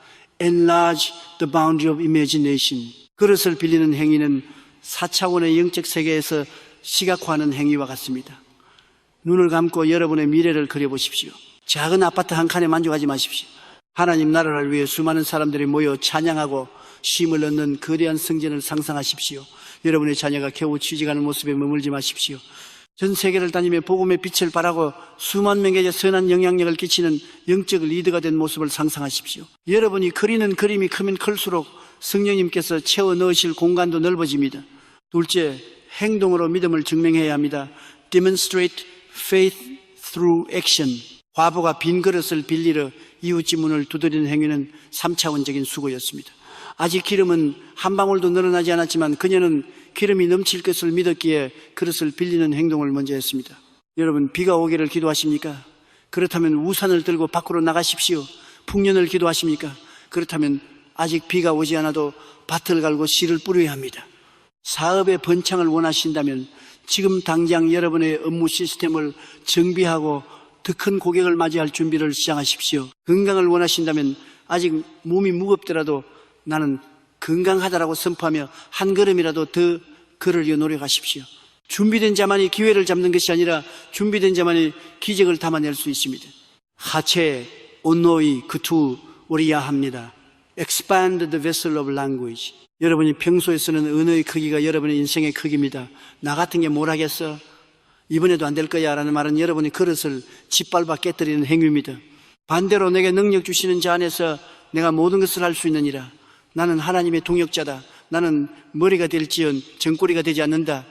Enlarge the boundary of imagination. 그릇을 빌리는 행위는 4차원의 영적 세계에서 시각화하는 행위와 같습니다. 눈을 감고 여러분의 미래를 그려보십시오. 작은 아파트 한 칸에 만족하지 마십시오. 하나님 나라를 위해 수많은 사람들이 모여 찬양하고 쉼을 얻는 거대한 성전을 상상하십시오. 여러분의 자녀가 겨우 취직하는 모습에 머물지 마십시오. 전 세계를 다니며 복음의 빛을 발하고 수만 명에게 선한 영향력을 끼치는 영적 리더가 된 모습을 상상하십시오. 여러분이 그리는 그림이 크면 클수록 성령님께서 채워 넣으실 공간도 넓어집니다. 둘째, 행동으로 믿음을 증명해야 합니다. Demonstrate faith through action. 과부가 빈 그릇을 빌리러 이웃집 문을 두드리는 행위는 3차원적인 수고였습니다. 아직 기름은 한 방울도 늘어나지 않았지만 그녀는 기름이 넘칠 것을 믿었기에 그릇을 빌리는 행동을 먼저 했습니다. 여러분, 비가 오기를 기도하십니까? 그렇다면 우산을 들고 밖으로 나가십시오. 풍년을 기도하십니까? 그렇다면 아직 비가 오지 않아도 밭을 갈고 씨를 뿌려야 합니다. 사업의 번창을 원하신다면 지금 당장 여러분의 업무 시스템을 정비하고 더 큰 고객을 맞이할 준비를 시작하십시오. 건강을 원하신다면 아직 몸이 무겁더라도 나는 건강하다라고 선포하며 한 걸음이라도 더 걸으려 노력하십시오. 준비된 자만이 기회를 잡는 것이 아니라 준비된 자만이 기적을 담아낼 수 있습니다. 하체, 온노이, 그투, 오리야 합니다. Expand the vessel of language. 여러분이 평소에 쓰는 언어의 크기가 여러분의 인생의 크기입니다. 나 같은 게 뭘 하겠어? 이번에도 안 될 거야 라는 말은 여러분이 그릇을 짓밟아 깨뜨리는 행위입니다. 반대로 내게 능력 주시는 자 안에서 내가 모든 것을 할 수 있느니라. 나는 하나님의 동역자다. 나는 머리가 될지언 정꼬리가 되지 않는다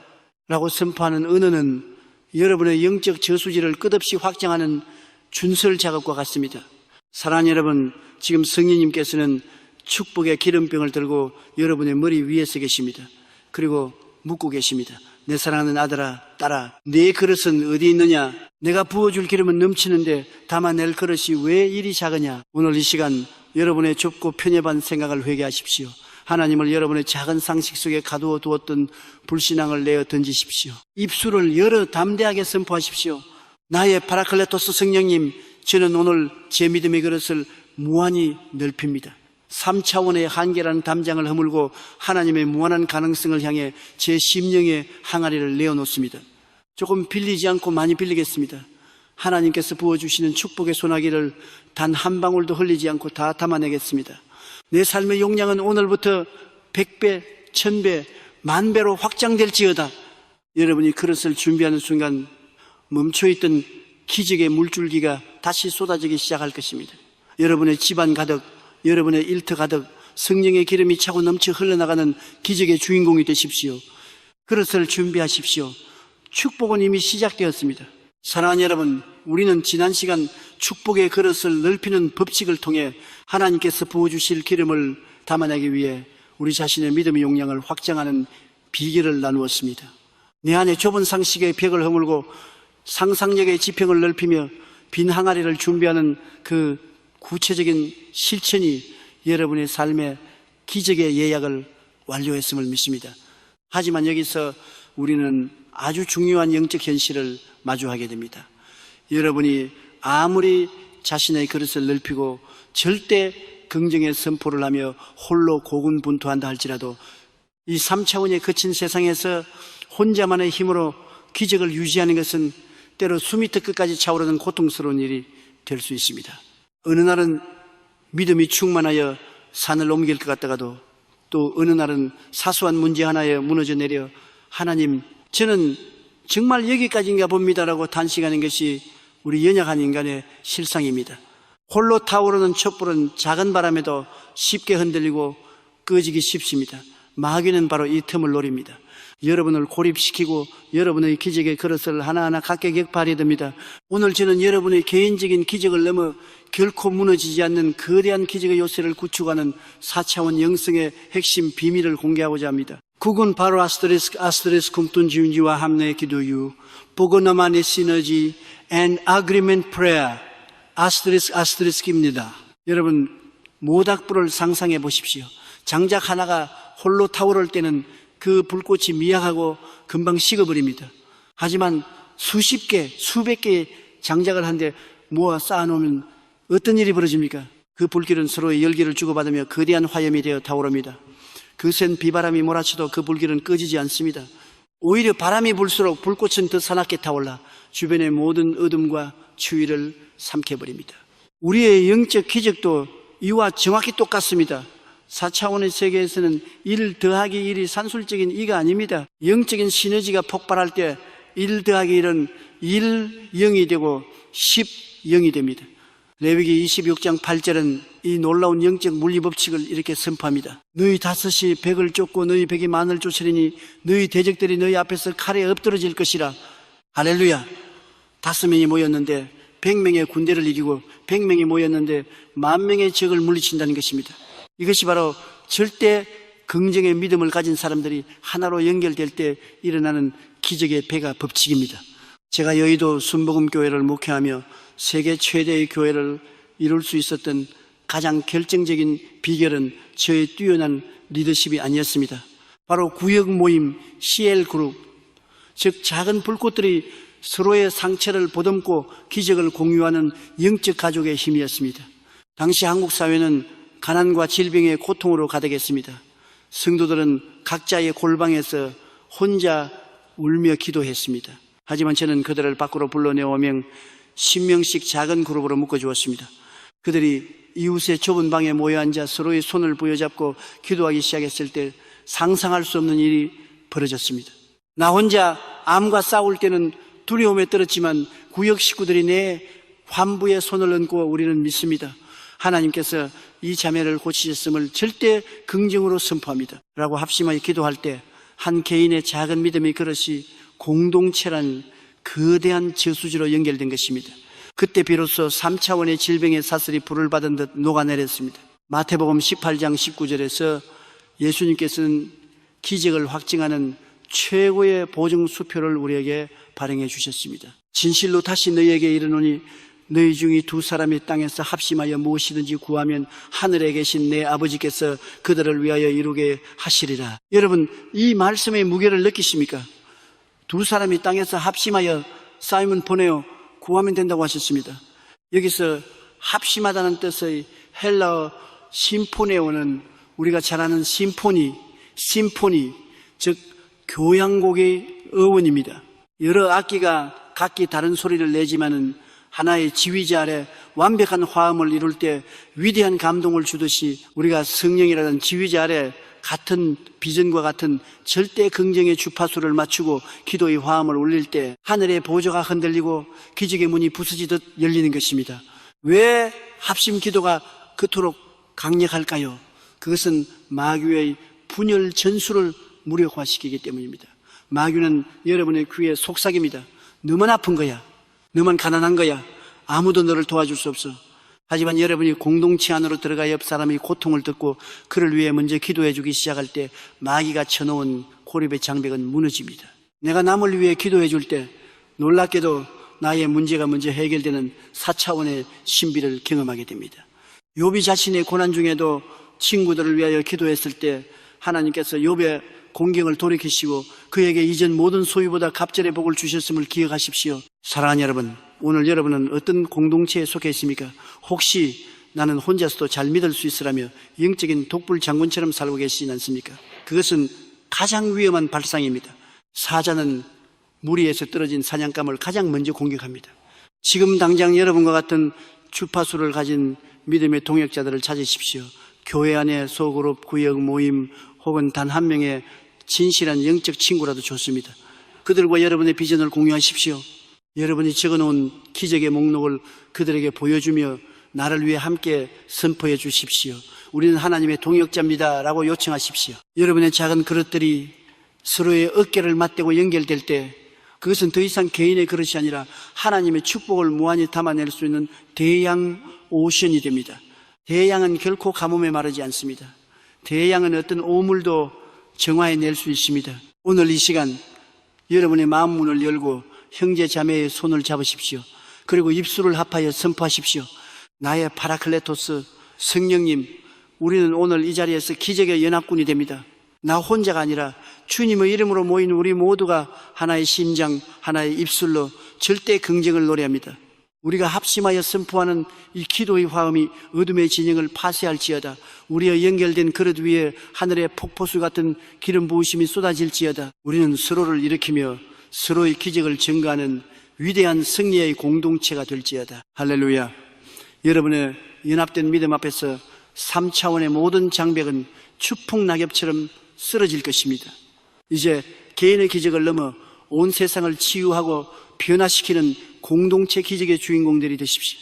라고 선포하는 언어는 여러분의 영적 저수지를 끝없이 확장하는 준설 작업과 같습니다. 사랑하는 여러분, 지금 성령님께서는 축복의 기름병을 들고 여러분의 머리 위에 서 계십니다. 그리고 묻고 계십니다. 내 사랑하는 아들아, 딸아, 내 그릇은 어디 있느냐? 내가 부어줄 기름은 넘치는데 담아낼 그릇이 왜 이리 작으냐? 오늘 이 시간 여러분의 좁고 편협한 생각을 회개하십시오. 하나님을 여러분의 작은 상식 속에 가두어 두었던 불신앙을 내어 던지십시오. 입술을 열어 담대하게 선포하십시오. 나의 파라클레토스 성령님, 저는 오늘 제 믿음의 그릇을 무한히 넓힙니다. 3차원의 한계라는 담장을 허물고 하나님의 무한한 가능성을 향해 제 심령의 항아리를 내어놓습니다. 조금 빌리지 않고 많이 빌리겠습니다. 하나님께서 부어주시는 축복의 소나기를 단 한 방울도 흘리지 않고 다 담아내겠습니다. 내 삶의 용량은 오늘부터 100배, 1000배, 10,000배로 확장될지어다. 여러분이 그릇을 준비하는 순간 멈춰있던 기적의 물줄기가 다시 쏟아지기 시작할 것입니다. 여러분의 집안 가득, 여러분의 일터 가득 성령의 기름이 차고 넘쳐 흘러나가는 기적의 주인공이 되십시오. 그릇을 준비하십시오. 축복은 이미 시작되었습니다. 사랑하는 여러분, 우리는 지난 시간 축복의 그릇을 넓히는 법칙을 통해 하나님께서 부어주실 기름을 담아내기 위해 우리 자신의 믿음의 용량을 확장하는 비결을 나누었습니다. 내 안에 좁은 상식의 벽을 허물고 상상력의 지평을 넓히며 빈 항아리를 준비하는 그 구체적인 실천이 여러분의 삶의 기적의 예약을 완료했음을 믿습니다. 하지만 여기서 우리는 아주 중요한 영적 현실을 마주하게 됩니다. 여러분이 아무리 자신의 그릇을 넓히고 절대 긍정의 선포를 하며 홀로 고군분투한다 할지라도 이 3차원의 거친 세상에서 혼자만의 힘으로 기적을 유지하는 것은 때로 수미터 끝까지 차오르는 고통스러운 일이 될 수 있습니다. 어느 날은 믿음이 충만하여 산을 옮길 것 같다가도 또 어느 날은 사소한 문제 하나에 무너져 내려 하나님, 저는 정말 여기까지인가 봅니다라고 단식하는 것이 우리 연약한 인간의 실상입니다. 홀로 타오르는 촛불은 작은 바람에도 쉽게 흔들리고 꺼지기 쉽습니다. 마귀는 바로 이 틈을 노립니다. 여러분을 고립시키고 여러분의 기적의 그릇을 하나하나 각계 격파하려 듭니다. 오늘 저는 여러분의 개인적인 기적을 넘어 결코 무너지지 않는 거대한 기적의 요새를 구축하는 4차원 영성의 핵심 비밀을 공개하고자 합니다. 국은 바로 아스트레스 kumtun지운지와 함내 기도유 보고나만의 시너지 and agreement prayer 아스트레스입니다. 여러분, 모닥불을 상상해 보십시오. 장작 하나가 홀로 타오를 때는 그 불꽃이 미약하고 금방 식어버립니다. 하지만 수십 개, 수백 개의 장작을 한데 모아 쌓아놓으면 어떤 일이 벌어집니까? 그 불길은 서로의 열기를 주고받으며 거대한 화염이 되어 타오릅니다. 거센 비바람이 몰아쳐도 그 불길은 꺼지지 않습니다. 오히려 바람이 불수록 불꽃은 더 사납게 타올라 주변의 모든 어둠과 추위를 삼켜버립니다. 우리의 영적 기적도 이와 정확히 똑같습니다. 4차원의 세계에서는 1 더하기 1이 산술적인 2가 아닙니다. 영적인 시너지가 폭발할 때 1 더하기 1은 1, 0이 되고 10, 0이 됩니다. 레위기 26장 8절은 이 놀라운 영적 물리법칙을 이렇게 선포합니다. 너희 다섯이 백을 쫓고 너희 백이 만을 쫓으리니 너희 대적들이 너희 앞에서 칼에 엎드러질 것이라. 할렐루야. 5명이 모였는데 100명의 군대를 이기고 100명이 모였는데 10,000명의 적을 물리친다는 것입니다. 이것이 바로 절대 긍정의 믿음을 가진 사람들이 하나로 연결될 때 일어나는 기적의 배가 법칙입니다. 제가 여의도 순복음교회를 목회하며 세계 최대의 교회를 이룰 수 있었던 가장 결정적인 비결은 저의 뛰어난 리더십이 아니었습니다. 바로 구역 모임 CL그룹, 즉 작은 불꽃들이 서로의 상처를 보듬고 기적을 공유하는 영적 가족의 힘이었습니다. 당시 한국 사회는 가난과 질병의 고통으로 가득했습니다. 성도들은 각자의 골방에서 혼자 울며 기도했습니다. 하지만 저는 그들을 밖으로 불러내오며 10명씩 작은 그룹으로 묶어주었습니다. 그들이 이웃의 좁은 방에 모여 앉아 서로의 손을 부여잡고 기도하기 시작했을 때 상상할 수 없는 일이 벌어졌습니다. 나 혼자 암과 싸울 때는 두려움에 떨었지만 구역 식구들이 내 환부의 손을 얹고 우리는 믿습니다. 하나님께서 이 자매를 고치셨음을 절대 긍정으로 선포합니다. 라고 합심하여 기도할 때 한 개인의 작은 믿음의 그릇이 공동체라는 거대한 저수지로 연결된 것입니다. 그때 비로소 3차원의 질병의 사슬이 불을 받은 듯 녹아내렸습니다. 마태복음 18장 19절에서 예수님께서는 기적을 확증하는 최고의 보증 수표를 우리에게 발행해 주셨습니다. 진실로 다시 너희에게 이르노니 너희 중에 두 사람이 땅에서 합심하여 무엇이든지 구하면 하늘에 계신 내 아버지께서 그들을 위하여 이루게 하시리라. 여러분, 이 말씀의 무게를 느끼십니까? 두 사람이 땅에서 합심하여 사이먼 보내어 구하면 된다고 하셨습니다. 여기서 합심하다는 뜻의 헬라어 심포네오는 우리가 잘 아는 심포니, 즉 교향곡의 어원입니다. 여러 악기가 각기 다른 소리를 내지만은 하나의 지휘자 아래 완벽한 화음을 이룰 때 위대한 감동을 주듯이 우리가 성령이라는 지휘자 아래 같은 비전과 같은 절대 긍정의 주파수를 맞추고 기도의 화음을 올릴 때 하늘의 보좌가 흔들리고 기적의 문이 부서지듯 열리는 것입니다. 왜 합심 기도가 그토록 강력할까요? 그것은 마귀의 분열 전술을 무력화시키기 때문입니다. 마귀는 여러분의 귀에 속삭입니다. 너만 아픈 거야. 너만 가난한 거야. 아무도 너를 도와줄 수 없어. 하지만 여러분이 공동체 안으로 들어가 옆 사람이 고통을 듣고 그를 위해 먼저 기도해 주기 시작할 때 마귀가 쳐놓은 고립의 장벽은 무너집니다. 내가 남을 위해 기도해 줄 때 놀랍게도 나의 문제가 먼저 해결되는 4차원의 신비를 경험하게 됩니다. 욥이 자신의 고난 중에도 친구들을 위하여 기도했을 때 하나님께서 욥의 공경을 돌이키시고 그에게 이전 모든 소유보다 갑절의 복을 주셨음을 기억하십시오. 사랑하는 여러분, 오늘 여러분은 어떤 공동체에 속해 있습니까? 혹시 나는 혼자서도 잘 믿을 수 있으라며 영적인 독불 장군처럼 살고 계시지 않습니까? 그것은 가장 위험한 발상입니다. 사자는 무리에서 떨어진 사냥감을 가장 먼저 공격합니다. 지금 당장 여러분과 같은 주파수를 가진 믿음의 동역자들을 찾으십시오. 교회 안에 소그룹, 구역, 모임 혹은 단 한 명의 진실한 영적 친구라도 좋습니다. 그들과 여러분의 비전을 공유하십시오. 여러분이 적어놓은 기적의 목록을 그들에게 보여주며 나를 위해 함께 선포해 주십시오. 우리는 하나님의 동역자입니다 라고 요청하십시오. 여러분의 작은 그릇들이 서로의 어깨를 맞대고 연결될 때 그것은 더 이상 개인의 그릇이 아니라 하나님의 축복을 무한히 담아낼 수 있는 대양 오션이 됩니다. 대양은 결코 가뭄에 마르지 않습니다. 대양은 어떤 오물도 정화해낼 수 있습니다. 오늘 이 시간 여러분의 마음 문을 열고 형제 자매의 손을 잡으십시오. 그리고 입술을 합하여 선포하십시오. 나의 파라클레토스 성령님, 우리는 오늘 이 자리에서 기적의 연합군이 됩니다. 나 혼자가 아니라 주님의 이름으로 모인 우리 모두가 하나의 심장, 하나의 입술로 절대 긍정을 노래합니다. 우리가 합심하여 선포하는 이 기도의 화음이 어둠의 진영을 파쇄할지어다. 우리의 연결된 그릇 위에 하늘의 폭포수 같은 기름 부으심이 쏟아질지어다. 우리는 서로를 일으키며 서로의 기적을 증거하는 위대한 승리의 공동체가 될지어다. 할렐루야. 여러분의 연합된 믿음 앞에서 3차원의 모든 장벽은 추풍 낙엽처럼 쓰러질 것입니다. 이제 개인의 기적을 넘어 온 세상을 치유하고 변화시키는 공동체 기적의 주인공들이 되십시오.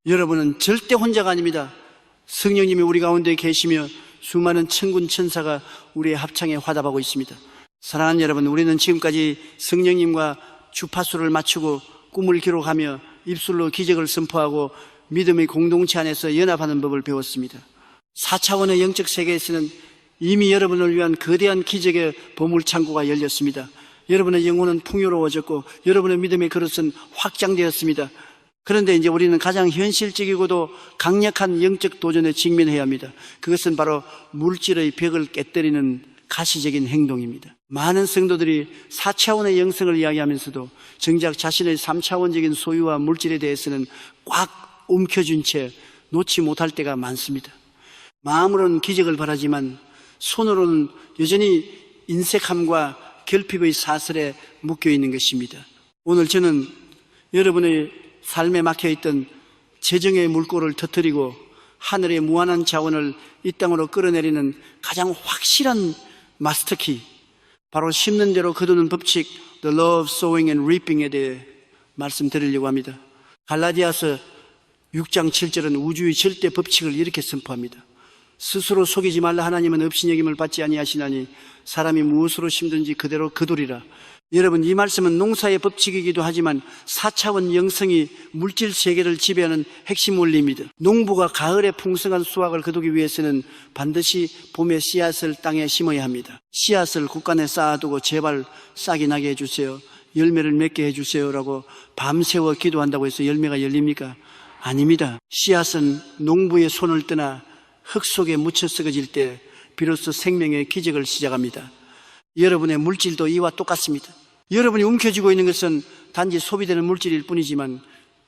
여러분은 절대 혼자가 아닙니다. 성령님이 우리 가운데 계시며 수많은 천군 천사가 우리의 합창에 화답하고 있습니다. 사랑하는 여러분, 우리는 지금까지 성령님과 주파수를 맞추고 꿈을 기록하며 입술로 기적을 선포하고 믿음의 공동체 안에서 연합하는 법을 배웠습니다. 4차원의 영적 세계에서는 이미 여러분을 위한 거대한 기적의 보물창고가 열렸습니다. 여러분의 영혼은 풍요로워졌고 여러분의 믿음의 그릇은 확장되었습니다. 그런데 이제 우리는 가장 현실적이고도 강력한 영적 도전에 직면해야 합니다. 그것은 바로 물질의 벽을 깨뜨리는 가시적인 행동입니다. 많은 성도들이 4차원의 영성을 이야기하면서도 정작 자신의 3차원적인 소유와 물질에 대해서는 꽉 움켜쥔 채 놓지 못할 때가 많습니다. 마음으로는 기적을 바라지만 손으로는 여전히 인색함과 결핍의 사슬에 묶여있는 것입니다. 오늘 저는 여러분의 삶에 막혀있던 재정의 물꼬를 터뜨리고 하늘의 무한한 자원을 이 땅으로 끌어내리는 가장 확실한 마스터키, 바로 심는 대로 거두는 법칙, The Law of Sowing and Reaping에 대해 말씀드리려고 합니다. 갈라디아서 6장 7절은 우주의 절대 법칙을 이렇게 선포합니다. 스스로 속이지 말라. 하나님은 업신여김을 받지 아니하시나니 사람이 무엇으로 심든지 그대로 거두리라. 여러분, 이 말씀은 농사의 법칙이기도 하지만 4차원 영성이 물질 세계를 지배하는 핵심 원리입니다. 농부가 가을에 풍성한 수확을 거두기 위해서는 반드시 봄에 씨앗을 땅에 심어야 합니다. 씨앗을 국간에 쌓아두고 제발 싹이 나게 해주세요, 열매를 맺게 해주세요라고 밤새워 기도한다고 해서 열매가 열립니까? 아닙니다. 씨앗은 농부의 손을 떠나 흙 속에 묻혀 썩어질 때 비로소 생명의 기적을 시작합니다. 여러분의 물질도 이와 똑같습니다. 여러분이 움켜쥐고 있는 것은 단지 소비되는 물질일 뿐이지만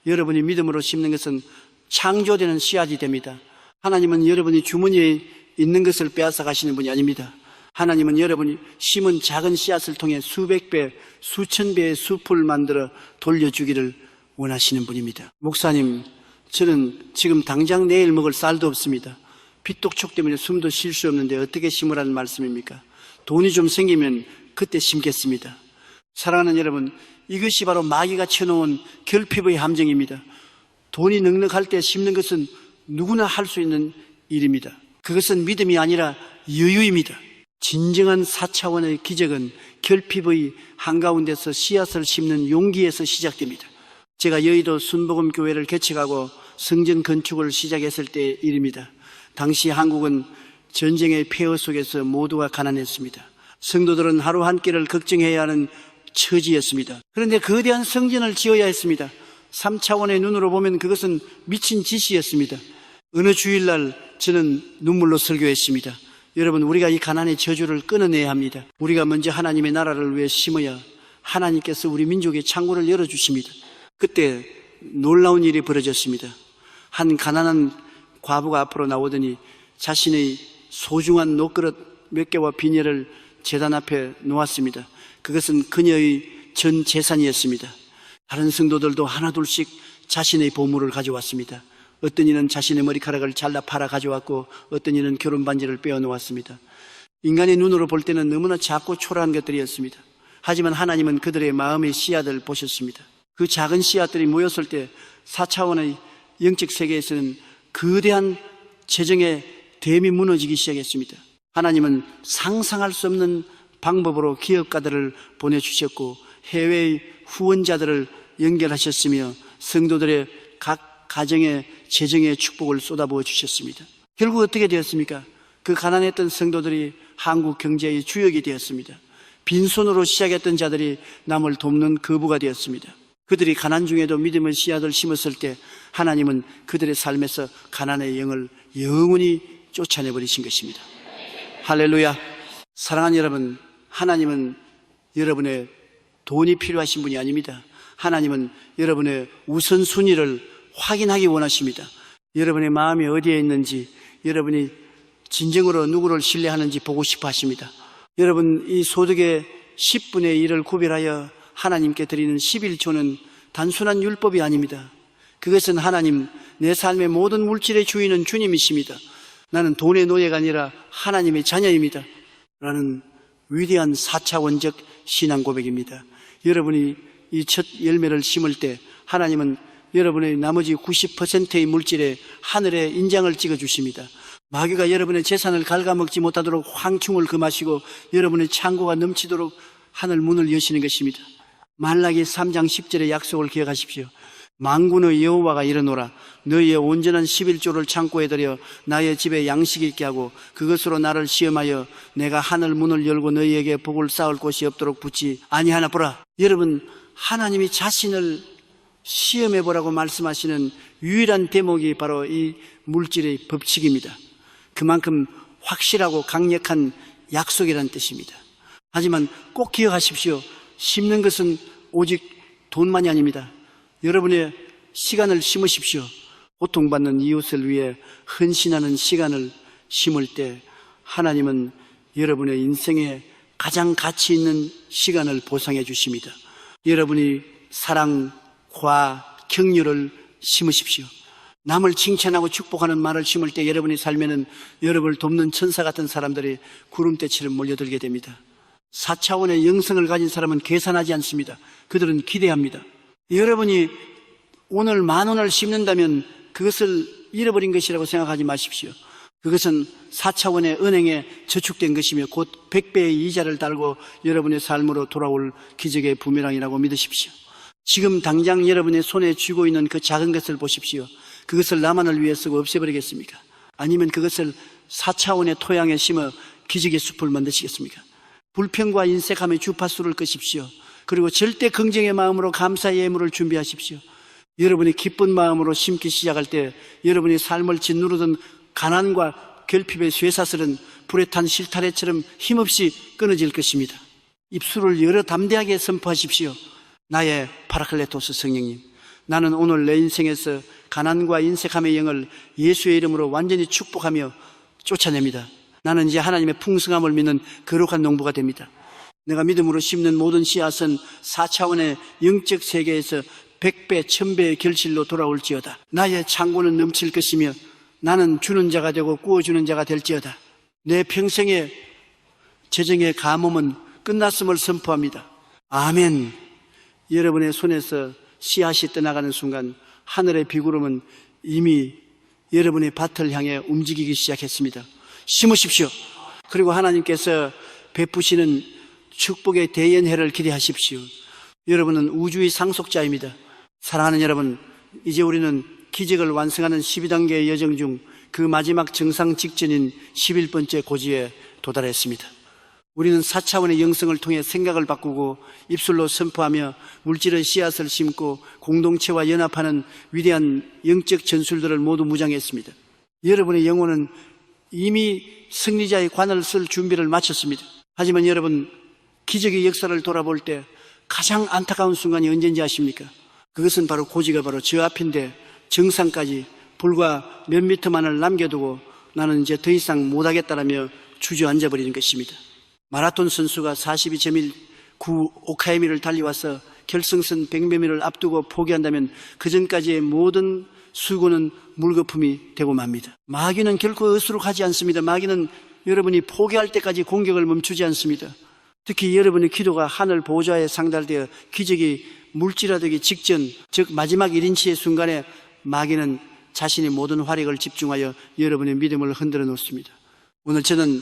여러분이 믿음으로 심는 것은 창조되는 씨앗이 됩니다. 하나님은 여러분이 주머니에 있는 것을 빼앗아 가시는 분이 아닙니다. 하나님은 여러분이 심은 작은 씨앗을 통해 수백 배, 수천 배의 숲을 만들어 돌려주기를 원하시는 분입니다. 목사님, 저는 지금 당장 내일 먹을 쌀도 없습니다. 빚독촉 때문에 숨도 쉴 수 없는데 어떻게 심으라는 말씀입니까? 돈이 좀 생기면 그때 심겠습니다. 사랑하는 여러분, 이것이 바로 마귀가 쳐놓은 결핍의 함정입니다. 돈이 넉넉할 때 심는 것은 누구나 할 수 있는 일입니다. 그것은 믿음이 아니라 여유입니다. 진정한 4차원의 기적은 결핍의 한가운데서 씨앗을 심는 용기에서 시작됩니다. 제가 여의도 순복음 교회를 개척하고 성전 건축을 시작했을 때의 일입니다. 당시 한국은 전쟁의 폐허 속에서 모두가 가난했습니다. 성도들은 하루 한 끼를 걱정해야 하는 처지였습니다. 그런데 거대한 성전을 지어야 했습니다. 3차원의 눈으로 보면 그것은 미친 짓이었습니다. 어느 주일날 저는 눈물로 설교했습니다. 여러분, 우리가 이 가난의 저주를 끊어내야 합니다. 우리가 먼저 하나님의 나라를 위해 심어야 하나님께서 우리 민족의 창고를 열어주십니다. 그때 놀라운 일이 벌어졌습니다. 한 가난한 과부가 앞으로 나오더니 자신의 소중한 녹그릇 몇 개와 비닐을 제단 앞에 놓았습니다. 그것은 그녀의 전 재산이었습니다. 다른 성도들도 하나둘씩 자신의 보물을 가져왔습니다. 어떤 이는 자신의 머리카락을 잘라 팔아 가져왔고 어떤 이는 결혼 반지를 빼어 놓았습니다. 인간의 눈으로 볼 때는 너무나 작고 초라한 것들이었습니다. 하지만 하나님은 그들의 마음의 씨앗을 보셨습니다. 그 작은 씨앗들이 모였을 때 4차원의 영적 세계에서는 거대한 재정의 댐이 무너지기 시작했습니다. 하나님은 상상할 수 없는 방법으로 기업가들을 보내주셨고 해외의 후원자들을 연결하셨으며 성도들의 각 가정의 재정의 축복을 쏟아부어 주셨습니다. 결국 어떻게 되었습니까? 그 가난했던 성도들이 한국 경제의 주역이 되었습니다. 빈손으로 시작했던 자들이 남을 돕는 거부가 되었습니다. 그들이 가난 중에도 믿음의 씨앗을 심었을 때 하나님은 그들의 삶에서 가난의 영을 영원히 쫓아내버리신 것입니다. 할렐루야. 사랑하는 여러분, 하나님은 여러분의 돈이 필요하신 분이 아닙니다. 하나님은 여러분의 우선순위를 확인하기 원하십니다. 여러분의 마음이 어디에 있는지, 여러분이 진정으로 누구를 신뢰하는지 보고 싶어 하십니다. 여러분, 이 소득의 10분의 1을 구별하여 하나님께 드리는 11조는 단순한 율법이 아닙니다. 그것은 하나님, 내 삶의 모든 물질의 주인은 주님이십니다. 나는 돈의 노예가 아니라 하나님의 자녀입니다. 라는 위대한 4차원적 신앙 고백입니다. 여러분이 이 첫 열매를 심을 때 하나님은 여러분의 나머지 90%의 물질에 하늘의 인장을 찍어주십니다. 마귀가 여러분의 재산을 갉아먹지 못하도록 황충을 금하시고 여러분의 창고가 넘치도록 하늘 문을 여시는 것입니다. 말라기 3장 10절의 약속을 기억하십시오. 만군의 여호와가 이르노라, 너희의 온전한 11조를 창고에 들여 나의 집에 양식이 있게 하고 그것으로 나를 시험하여 내가 하늘 문을 열고 너희에게 복을 쌓을 곳이 없도록 붙지 아니하나 보라. 여러분, 하나님이 자신을 시험해보라고 말씀하시는 유일한 대목이 바로 이 물질의 법칙입니다. 그만큼 확실하고 강력한 약속이라는 뜻입니다. 하지만 꼭 기억하십시오. 심는 것은 오직 돈만이 아닙니다. 여러분의 시간을 심으십시오. 고통받는 이웃을 위해 헌신하는 시간을 심을 때 하나님은 여러분의 인생에 가장 가치 있는 시간을 보상해 주십니다. 여러분이 사랑과 격려를 심으십시오. 남을 칭찬하고 축복하는 말을 심을 때 여러분의 삶에는 여러분을 돕는 천사 같은 사람들이 구름대처럼 몰려들게 됩니다. 4차원의 영성을 가진 사람은 계산하지 않습니다. 그들은 기대합니다. 여러분이 오늘 10,000원을 심는다면 그것을 잃어버린 것이라고 생각하지 마십시오. 그것은 4차원의 은행에 저축된 것이며 곧 100배의 이자를 달고 여러분의 삶으로 돌아올 기적의 부메랑이라고 믿으십시오. 지금 당장 여러분의 손에 쥐고 있는 그 작은 것을 보십시오. 그것을 나만을 위해 쓰고 없애버리겠습니까? 아니면 그것을 4차원의 토양에 심어 기적의 숲을 만드시겠습니까? 불평과 인색함의 주파수를 끄십시오. 그리고 절대 긍정의 마음으로 감사의 예물을 준비하십시오. 여러분이 기쁜 마음으로 심기 시작할 때 여러분의 삶을 짓누르던 가난과 결핍의 쇠사슬은 불에 탄 실타래처럼 힘없이 끊어질 것입니다. 입술을 열어 담대하게 선포하십시오. 나의 파라클레토스 성령님, 나는 오늘 내 인생에서 가난과 인색함의 영을 예수의 이름으로 완전히 축복하며 쫓아냅니다. 나는 이제 하나님의 풍성함을 믿는 거룩한 농부가 됩니다. 내가 믿음으로 심는 모든 씨앗은 4차원의 영적 세계에서 100배, 1000배의 결실로 돌아올지어다. 나의 창고는 넘칠 것이며 나는 주는 자가 되고 구워주는 자가 될지어다. 내 평생의 재정의 가뭄은 끝났음을 선포합니다. 아멘. 여러분의 손에서 씨앗이 떠나가는 순간 하늘의 비구름은 이미 여러분의 밭을 향해 움직이기 시작했습니다. 심으십시오. 그리고 하나님께서 베푸시는 축복의 대연회를 기대하십시오. 여러분은 우주의 상속자입니다. 사랑하는 여러분, 이제 우리는 기적을 완성하는 12단계의 여정 중 그 마지막 정상 직전인 11번째 고지에 도달했습니다. 우리는 4차원의 영성을 통해 생각을 바꾸고 입술로 선포하며 물질의 씨앗을 심고 공동체와 연합하는 위대한 영적 전술들을 모두 무장했습니다. 여러분의 영혼은 이미 승리자의 관을 쓸 준비를 마쳤습니다. 하지만 여러분, 기적의 역사를 돌아볼 때 가장 안타까운 순간이 언제인지 아십니까? 그것은 바로 고지가 바로 저 앞인데 정상까지 불과 몇 미터만을 남겨두고 나는 이제 더 이상 못하겠다라며 주저앉아 버리는 것입니다. 마라톤 선수가 42.19 오카이미를 달려와서 결승선 100m를 앞두고 포기한다면 그 전까지의 모든 수고는 물거품이 되고 맙니다. 마귀는 결코 어수룩하지 않습니다. 마귀는 여러분이 포기할 때까지 공격을 멈추지 않습니다. 특히 여러분의 기도가 하늘 보좌에 상달되어 기적이 물질화되기 직전, 즉 마지막 1인치의 순간에 마귀는 자신의 모든 화력을 집중하여 여러분의 믿음을 흔들어 놓습니다. 오늘 저는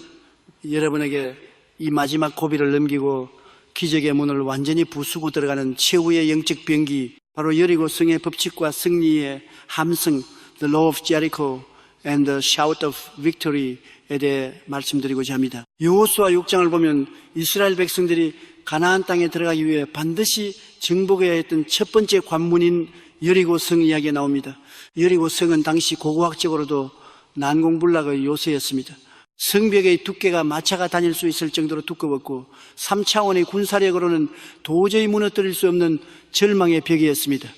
여러분에게 이 마지막 고비를 넘기고 기적의 문을 완전히 부수고 들어가는 최후의 영적 병기, 바로 여리고 성의 법칙과 승리의 함성, The Law of Jericho and the Shout of Victory에 대해 말씀드리고자 합니다. 여호수아 6장을 보면 이스라엘 백성들이 가나안 땅에 들어가기 위해 반드시 정복해야 했던 첫 번째 관문인 여리고 성 이야기가 나옵니다. 여리고 성은 당시 고고학적으로도 난공불락의 요새였습니다. 성벽의 두께가 마차가 다닐 수 있을 정도로 두꺼웠고 3차원의 군사력으로는 도저히 무너뜨릴 수 없는 절망의 벽이었습니다.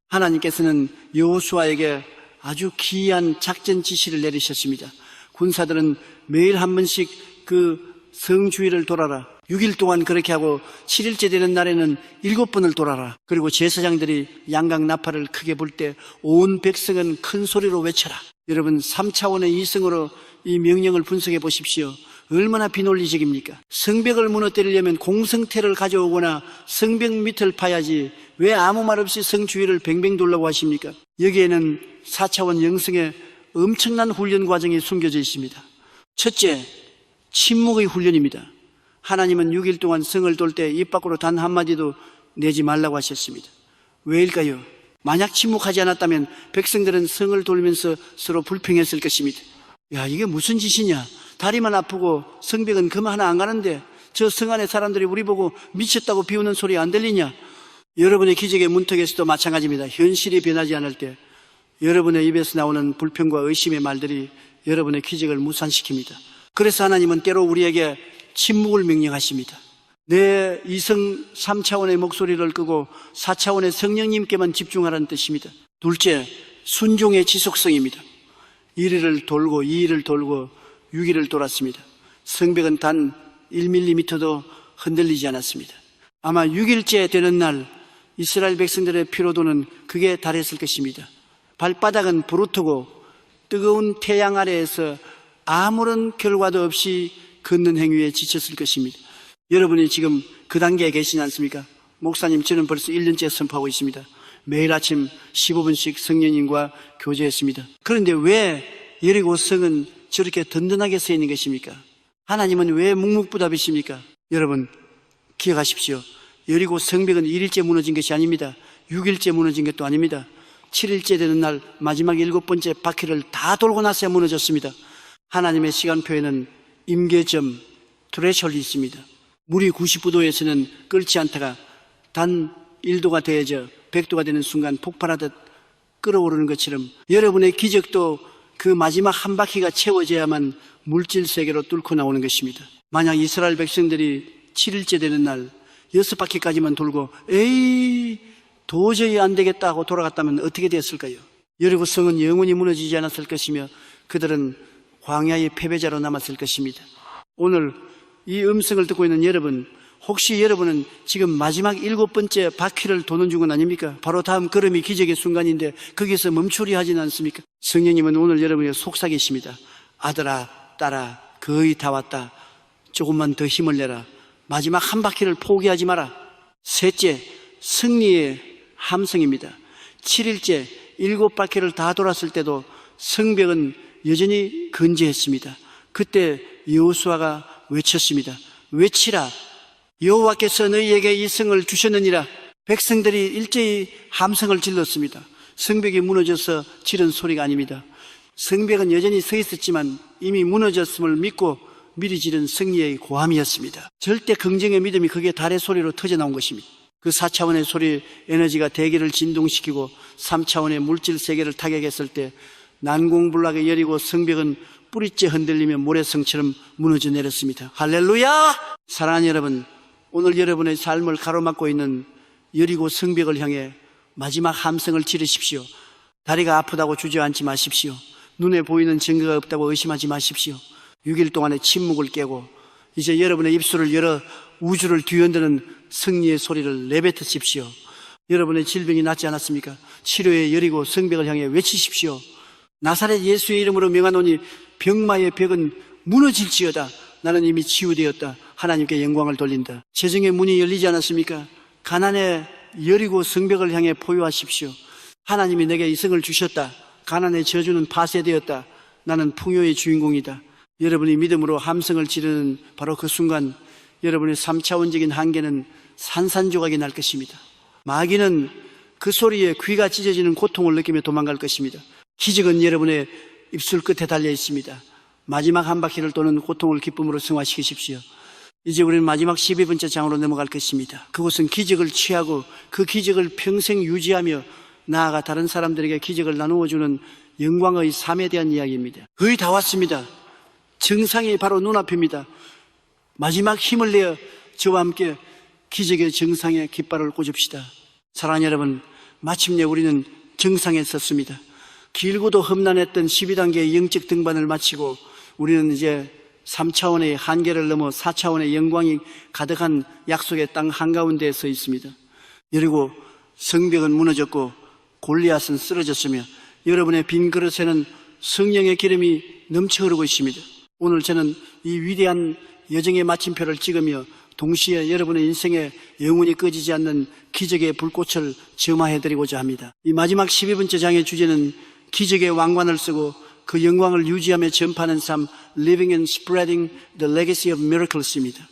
하나님께서는 여호수아에게 아주 기이한 작전 지시를 내리셨습니다. 군사들은 매일 한 번씩 그 성 주위를 돌아라. 6일 동안 그렇게 하고 7일째 되는 날에는 7번을 돌아라. 그리고 제사장들이 양각 나팔을 크게 불 때 온 백성은 큰 소리로 외쳐라. 여러분, 3차원의 이성으로 이 명령을 분석해 보십시오. 얼마나 비논리적입니까? 성벽을 무너뜨리려면 공성태를 가져오거나 성벽 밑을 파야지 왜 아무 말 없이 성 주위를 뱅뱅 돌라고 하십니까? 여기에는 4차원 영성의 엄청난 훈련 과정이 숨겨져 있습니다. 첫째, 침묵의 훈련입니다. 하나님은 6일 동안 성을 돌 때 입 밖으로 단 한마디도 내지 말라고 하셨습니다. 왜일까요? 만약 침묵하지 않았다면 백성들은 성을 돌면서 서로 불평했을 것입니다. 야, 이게 무슨 짓이냐? 다리만 아프고 성벽은 금 하나 안 가는데 저 성 안에 사람들이 우리 보고 미쳤다고 비우는 소리 안 들리냐? 여러분의 기적의 문턱에서도 마찬가지입니다. 현실이 변하지 않을 때 여러분의 입에서 나오는 불평과 의심의 말들이 여러분의 기적을 무산시킵니다. 그래서 하나님은 때로 우리에게 침묵을 명령하십니다. 내 이성 3차원의 목소리를 끄고 4차원의 성령님께만 집중하라는 뜻입니다. 둘째, 순종의 지속성입니다. 1일을 돌고 2일을 돌고 6일을 돌았습니다. 성벽은 단 1mm도 흔들리지 않았습니다. 아마 6일째 되는 날 이스라엘 백성들의 피로도는 극에 달했을 것입니다. 발바닥은 부르트고 뜨거운 태양 아래에서 아무런 결과도 없이 걷는 행위에 지쳤을 것입니다. 여러분이 지금 그 단계에 계시지 않습니까? 목사님, 저는 벌써 1년째 선포하고 있습니다. 매일 아침 15분씩 성령님과 교제했습니다. 그런데 왜 여리고 성은 저렇게 든든하게 서 있는 것입니까? 하나님은 왜 묵묵부답이십니까? 여러분 기억하십시오. 여리고 성벽은 1일째 무너진 것이 아닙니다. 6일째 무너진 것도 아닙니다. 7일째 되는 날 마지막 7번째 바퀴를 다 돌고 나서야 무너졌습니다. 하나님의 시간표에는 임계점, 트레셜이 있습니다. 물이 90도에서는 끓지 않다가 단 1도가 되어져 100도가 되는 순간 폭발하듯 끓어오르는 것처럼 여러분의 기적도 그 마지막 한 바퀴가 채워져야만 물질 세계로 뚫고 나오는 것입니다. 만약 이스라엘 백성들이 7일째 되는 날 6바퀴까지만 돌고 에이 도저히 안 되겠다 하고 돌아갔다면 어떻게 되었을까요? 여리고 성은 영원히 무너지지 않았을 것이며 그들은 광야의 패배자로 남았을 것입니다. 오늘 이 음성을 듣고 있는 여러분, 혹시 여러분은 지금 마지막 7번째 바퀴를 도는 중은 아닙니까? 바로 다음 걸음이 기적의 순간인데 거기서 멈추려 하지는 않습니까? 성령님은 오늘 여러분의 속삭이십니다. 아들아, 딸아, 거의 다 왔다. 조금만 더 힘을 내라. 마지막 한 바퀴를 포기하지 마라. 셋째, 승리의 함성입니다. 7일째 7바퀴를 다 돌았을 때도 성벽은 여전히 건재했습니다. 그때 여호수아가 외쳤습니다. 외치라. 여호와께서 너희에게 이 성을 주셨느니라. 백성들이 일제히 함성을 질렀습니다. 성벽이 무너져서 지른 소리가 아닙니다. 성벽은 여전히 서 있었지만 이미 무너졌음을 믿고 미리 지른 승리의 고함이었습니다. 절대 긍정의 믿음이 그게 달의 소리로 터져나온 것입니다. 그 4차원의 소리 에너지가 대기를 진동시키고 3차원의 물질 세계를 타격했을 때 난공불락의 여리고 성벽은 뿌리째 흔들리며 모래성처럼 무너져 내렸습니다. 할렐루야! 사랑하는 여러분, 오늘 여러분의 삶을 가로막고 있는 여리고 성벽을 향해 마지막 함성을 지르십시오. 다리가 아프다고 주저앉지 마십시오. 눈에 보이는 증거가 없다고 의심하지 마십시오. 6일 동안의 침묵을 깨고 이제 여러분의 입술을 열어 우주를 뒤흔드는 승리의 소리를 내뱉으십시오. 여러분의 질병이 낫지 않았습니까? 치료의 여리고 성벽을 향해 외치십시오. 나사렛 예수의 이름으로 명하노니 병마의 벽은 무너질지어다. 나는 이미 치유되었다. 하나님께 영광을 돌린다. 재정의 문이 열리지 않았습니까? 가난의 여리고 성벽을 향해 포효하십시오. 하나님이 내게 이 성을 주셨다. 가난의 저주는 파쇄되었다. 나는 풍요의 주인공이다. 여러분이 믿음으로 함성을 지르는 바로 그 순간 여러분의 3차원적인 한계는 산산조각이 날 것입니다. 마귀는 그 소리에 귀가 찢어지는 고통을 느끼며 도망갈 것입니다. 기적은 여러분의 입술 끝에 달려 있습니다. 마지막 한 바퀴를 도는 고통을 기쁨으로 승화시키십시오. 이제 우리는 마지막 12번째 장으로 넘어갈 것입니다. 그곳은 기적을 취하고 그 기적을 평생 유지하며 나아가 다른 사람들에게 기적을 나누어주는 영광의 삶에 대한 이야기입니다. 거의 다 왔습니다. 정상이 바로 눈앞입니다. 마지막 힘을 내어 저와 함께 기적의 정상에 깃발을 꽂읍시다. 사랑하는 여러분, 마침내 우리는 정상에 섰습니다. 길고도 험난했던 12단계의 영적 등반을 마치고 우리는 이제 3차원의 한계를 넘어 4차원의 영광이 가득한 약속의 땅 한가운데에 서 있습니다. 그리고 성벽은 무너졌고 골리앗은 쓰러졌으며 여러분의 빈 그릇에는 성령의 기름이 넘쳐 흐르고 있습니다. 오늘 저는 이 위대한 여정의 마침표를 찍으며 동시에 여러분의 인생에 영원히 꺼지지 않는 기적의 불꽃을 점화해드리고자 합니다. 이 마지막 12번째 장의 주제는 기적의 왕관을 쓰고 그 영광을 유지하며 전파하는 삶, Living and Spreading the Legacy of Miracles입니다.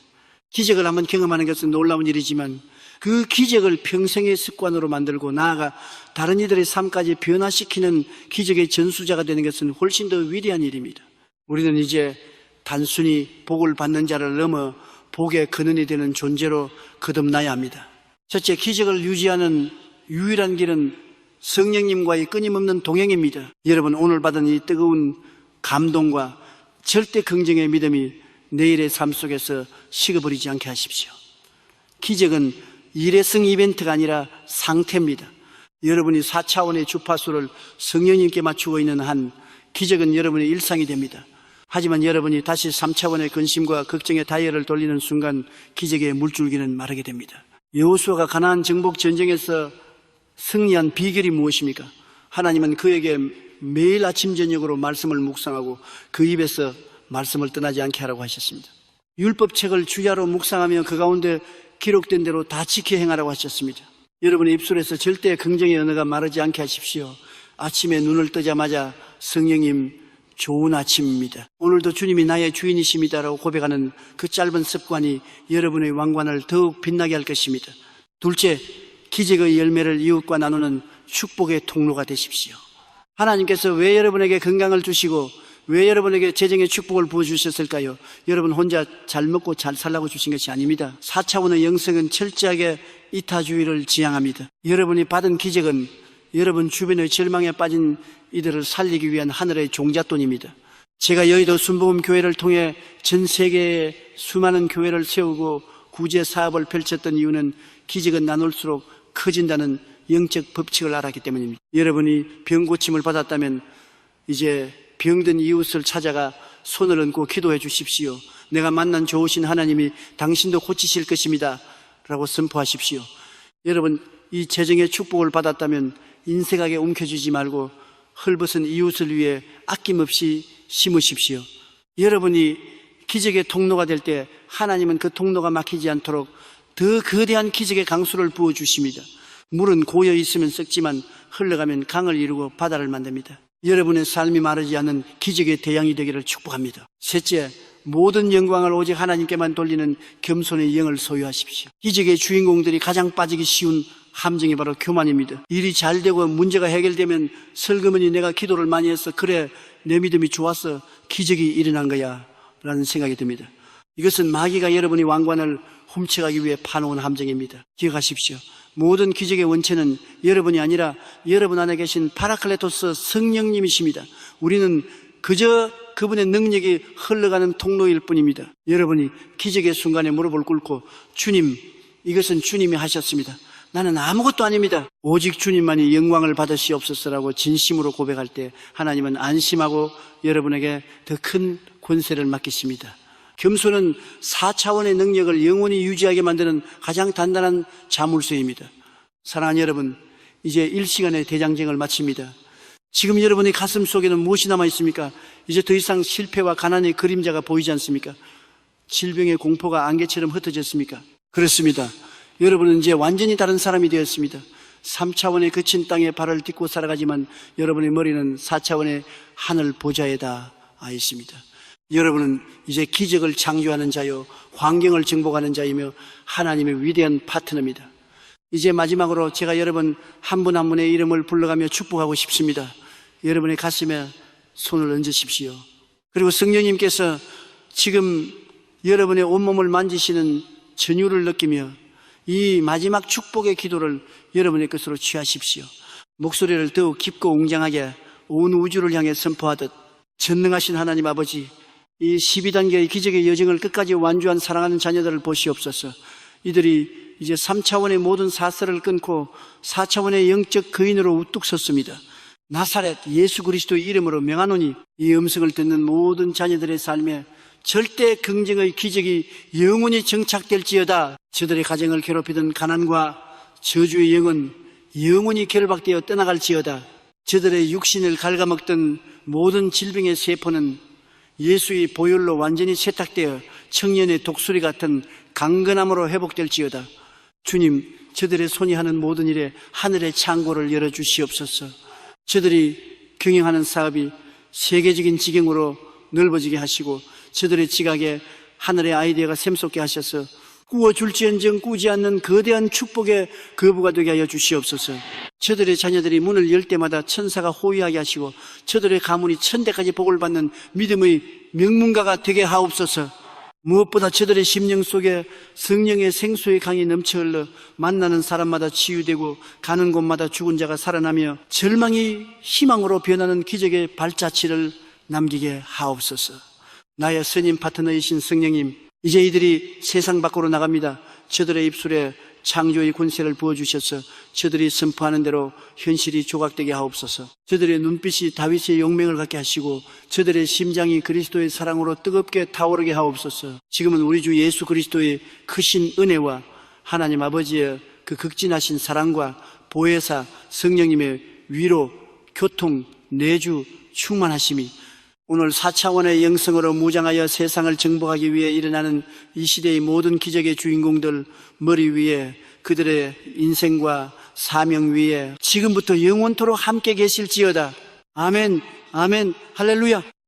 기적을 한번 경험하는 것은 놀라운 일이지만 그 기적을 평생의 습관으로 만들고 나아가 다른 이들의 삶까지 변화시키는 기적의 전수자가 되는 것은 훨씬 더 위대한 일입니다. 우리는 이제 단순히 복을 받는 자를 넘어 복의 근원이 되는 존재로 거듭나야 합니다. 첫째, 기적을 유지하는 유일한 길은 성령님과의 끊임없는 동행입니다. 여러분, 오늘 받은 이 뜨거운 감동과 절대 긍정의 믿음이 내일의 삶 속에서 식어버리지 않게 하십시오. 기적은 일회성 이벤트가 아니라 상태입니다. 여러분이 4차원의 주파수를 성령님께 맞추고 있는 한 기적은 여러분의 일상이 됩니다. 하지만 여러분이 다시 3차원의 근심과 걱정의 다이얼을 돌리는 순간 기적의 물줄기는 마르게 됩니다. 여호수아가 가나안 정복 전쟁에서 승리한 비결이 무엇입니까? 하나님은 그에게 매일 아침 저녁으로 말씀을 묵상하고 그 입에서 말씀을 떠나지 않게 하라고 하셨습니다. 율법책을 주야로 묵상하며 그 가운데 기록된 대로 다 지켜 행하라고 하셨습니다. 여러분의 입술에서 절대 긍정의 언어가 마르지 않게 하십시오. 아침에 눈을 뜨자마자 성령님 좋은 아침입니다. 오늘도 주님이 나의 주인이십니다라고 고백하는 그 짧은 습관이 여러분의 왕관을 더욱 빛나게 할 것입니다. 둘째, 기적의 열매를 이웃과 나누는 축복의 통로가 되십시오. 하나님께서 왜 여러분에게 건강을 주시고 왜 여러분에게 재정의 축복을 부어주셨을까요? 여러분 혼자 잘 먹고 잘 살라고 주신 것이 아닙니다. 4차원의 영성은 철저하게 이타주의를 지향합니다. 여러분이 받은 기적은 여러분 주변의 절망에 빠진 이들을 살리기 위한 하늘의 종잣돈입니다. 제가 여의도 순복음 교회를 통해 전 세계에 수많은 교회를 세우고 구제 사업을 펼쳤던 이유는 기적은 나눌수록 커진다는 영적 법칙을 알았기 때문입니다. 여러분이 병 고침을 받았다면 이제 병든 이웃을 찾아가 손을 얹고 기도해 주십시오. 내가 만난 좋으신 하나님이 당신도 고치실 것입니다 라고 선포하십시오. 여러분, 이 재정의 축복을 받았다면 인색하게 움켜쥐지 말고 헐벗은 이웃을 위해 아낌없이 심으십시오. 여러분이 기적의 통로가 될 때 하나님은 그 통로가 막히지 않도록 더 거대한 기적의 강수를 부어주십니다. 물은 고여 있으면 썩지만 흘러가면 강을 이루고 바다를 만듭니다. 여러분의 삶이 마르지 않는 기적의 대양이 되기를 축복합니다. 셋째, 모든 영광을 오직 하나님께만 돌리는 겸손의 영을 소유하십시오. 기적의 주인공들이 가장 빠지기 쉬운 함정이 바로 교만입니다. 일이 잘 되고 문제가 해결되면 설그머니 내가 기도를 많이 해서 그래 내 믿음이 좋아서 기적이 일어난 거야 라는 생각이 듭니다. 이것은 마귀가 여러분의 왕관을 훔쳐가기 위해 파놓은 함정입니다. 기억하십시오. 모든 기적의 원체는 여러분이 아니라 여러분 안에 계신 파라클레토스 성령님이십니다. 우리는 그저 그분의 능력이 흘러가는 통로일 뿐입니다. 여러분이 기적의 순간에 무릎을 꿇고 주님, 이것은 주님이 하셨습니다. 나는 아무것도 아닙니다. 오직 주님만이 영광을 받으시옵소서라고 진심으로 고백할 때 하나님은 안심하고 여러분에게 더 큰 권세를 맡기십니다. 겸손은 4차원의 능력을 영원히 유지하게 만드는 가장 단단한 자물쇠입니다. 사랑하는 여러분, 이제 1시간의 대장정을 마칩니다. 지금 여러분의 가슴 속에는 무엇이 남아 있습니까? 이제 더 이상 실패와 가난의 그림자가 보이지 않습니까? 질병의 공포가 안개처럼 흩어졌습니까? 그렇습니다. 여러분은 이제 완전히 다른 사람이 되었습니다. 3차원의 거친 땅에 발을 딛고 살아가지만 여러분의 머리는 4차원의 하늘 보좌에 닿아 있습니다. 여러분은 이제 기적을 창조하는 자요, 환경을 정복하는 자이며 하나님의 위대한 파트너입니다. 이제 마지막으로 제가 여러분 한 분 한 분의 이름을 불러가며 축복하고 싶습니다. 여러분의 가슴에 손을 얹으십시오. 그리고 성령님께서 지금 여러분의 온몸을 만지시는 전율을 느끼며 이 마지막 축복의 기도를 여러분의 것으로 취하십시오. 목소리를 더욱 깊고 웅장하게 온 우주를 향해 선포하듯, 전능하신 하나님 아버지, 이 12단계의 기적의 여정을 끝까지 완주한 사랑하는 자녀들을 보시옵소서. 이들이 이제 3차원의 모든 사슬을 끊고 4차원의 영적 거인으로 우뚝 섰습니다. 나사렛 예수 그리스도의 이름으로 명하노니 이 음성을 듣는 모든 자녀들의 삶에 절대 긍정의 기적이 영원히 정착될지어다. 저들의 가정을 괴롭히던 가난과 저주의 영은 영원히 결박되어 떠나갈지어다. 저들의 육신을 갉아먹던 모든 질병의 세포는 예수의 보혈로 완전히 세탁되어 청년의 독수리 같은 강건함으로 회복될지어다. 주님, 저들의 손이 하는 모든 일에 하늘의 창고를 열어주시옵소서. 저들이 경영하는 사업이 세계적인 지경으로 넓어지게 하시고 저들의 지각에 하늘의 아이디어가 샘솟게 하셔서 꾸어줄지언정 꾸지 않는 거대한 축복의 거부가 되게 하여 주시옵소서. 저들의 자녀들이 문을 열 때마다 천사가 호위하게 하시고 저들의 가문이 천대까지 복을 받는 믿음의 명문가가 되게 하옵소서. 무엇보다 저들의 심령 속에 성령의 생수의 강이 넘쳐 흘러 만나는 사람마다 치유되고 가는 곳마다 죽은 자가 살아나며 절망이 희망으로 변하는 기적의 발자취를 남기게 하옵소서. 나의 선임 파트너이신 성령님, 이제 이들이 세상 밖으로 나갑니다. 저들의 입술에 창조의 권세를 부어주셔서 저들이 선포하는 대로 현실이 조각되게 하옵소서. 저들의 눈빛이 다윗의 용맹을 갖게 하시고 저들의 심장이 그리스도의 사랑으로 뜨겁게 타오르게 하옵소서. 지금은 우리 주 예수 그리스도의 크신 은혜와 하나님 아버지의 그 극진하신 사랑과 보혜사 성령님의 위로, 교통, 내주, 충만하심이 오늘 4차원의 영성으로 무장하여 세상을 정복하기 위해 일어나는 이 시대의 모든 기적의 주인공들 머리 위에 그들의 인생과 사명 위에 지금부터 영원토록 함께 계실지어다. 아멘, 아멘, 할렐루야.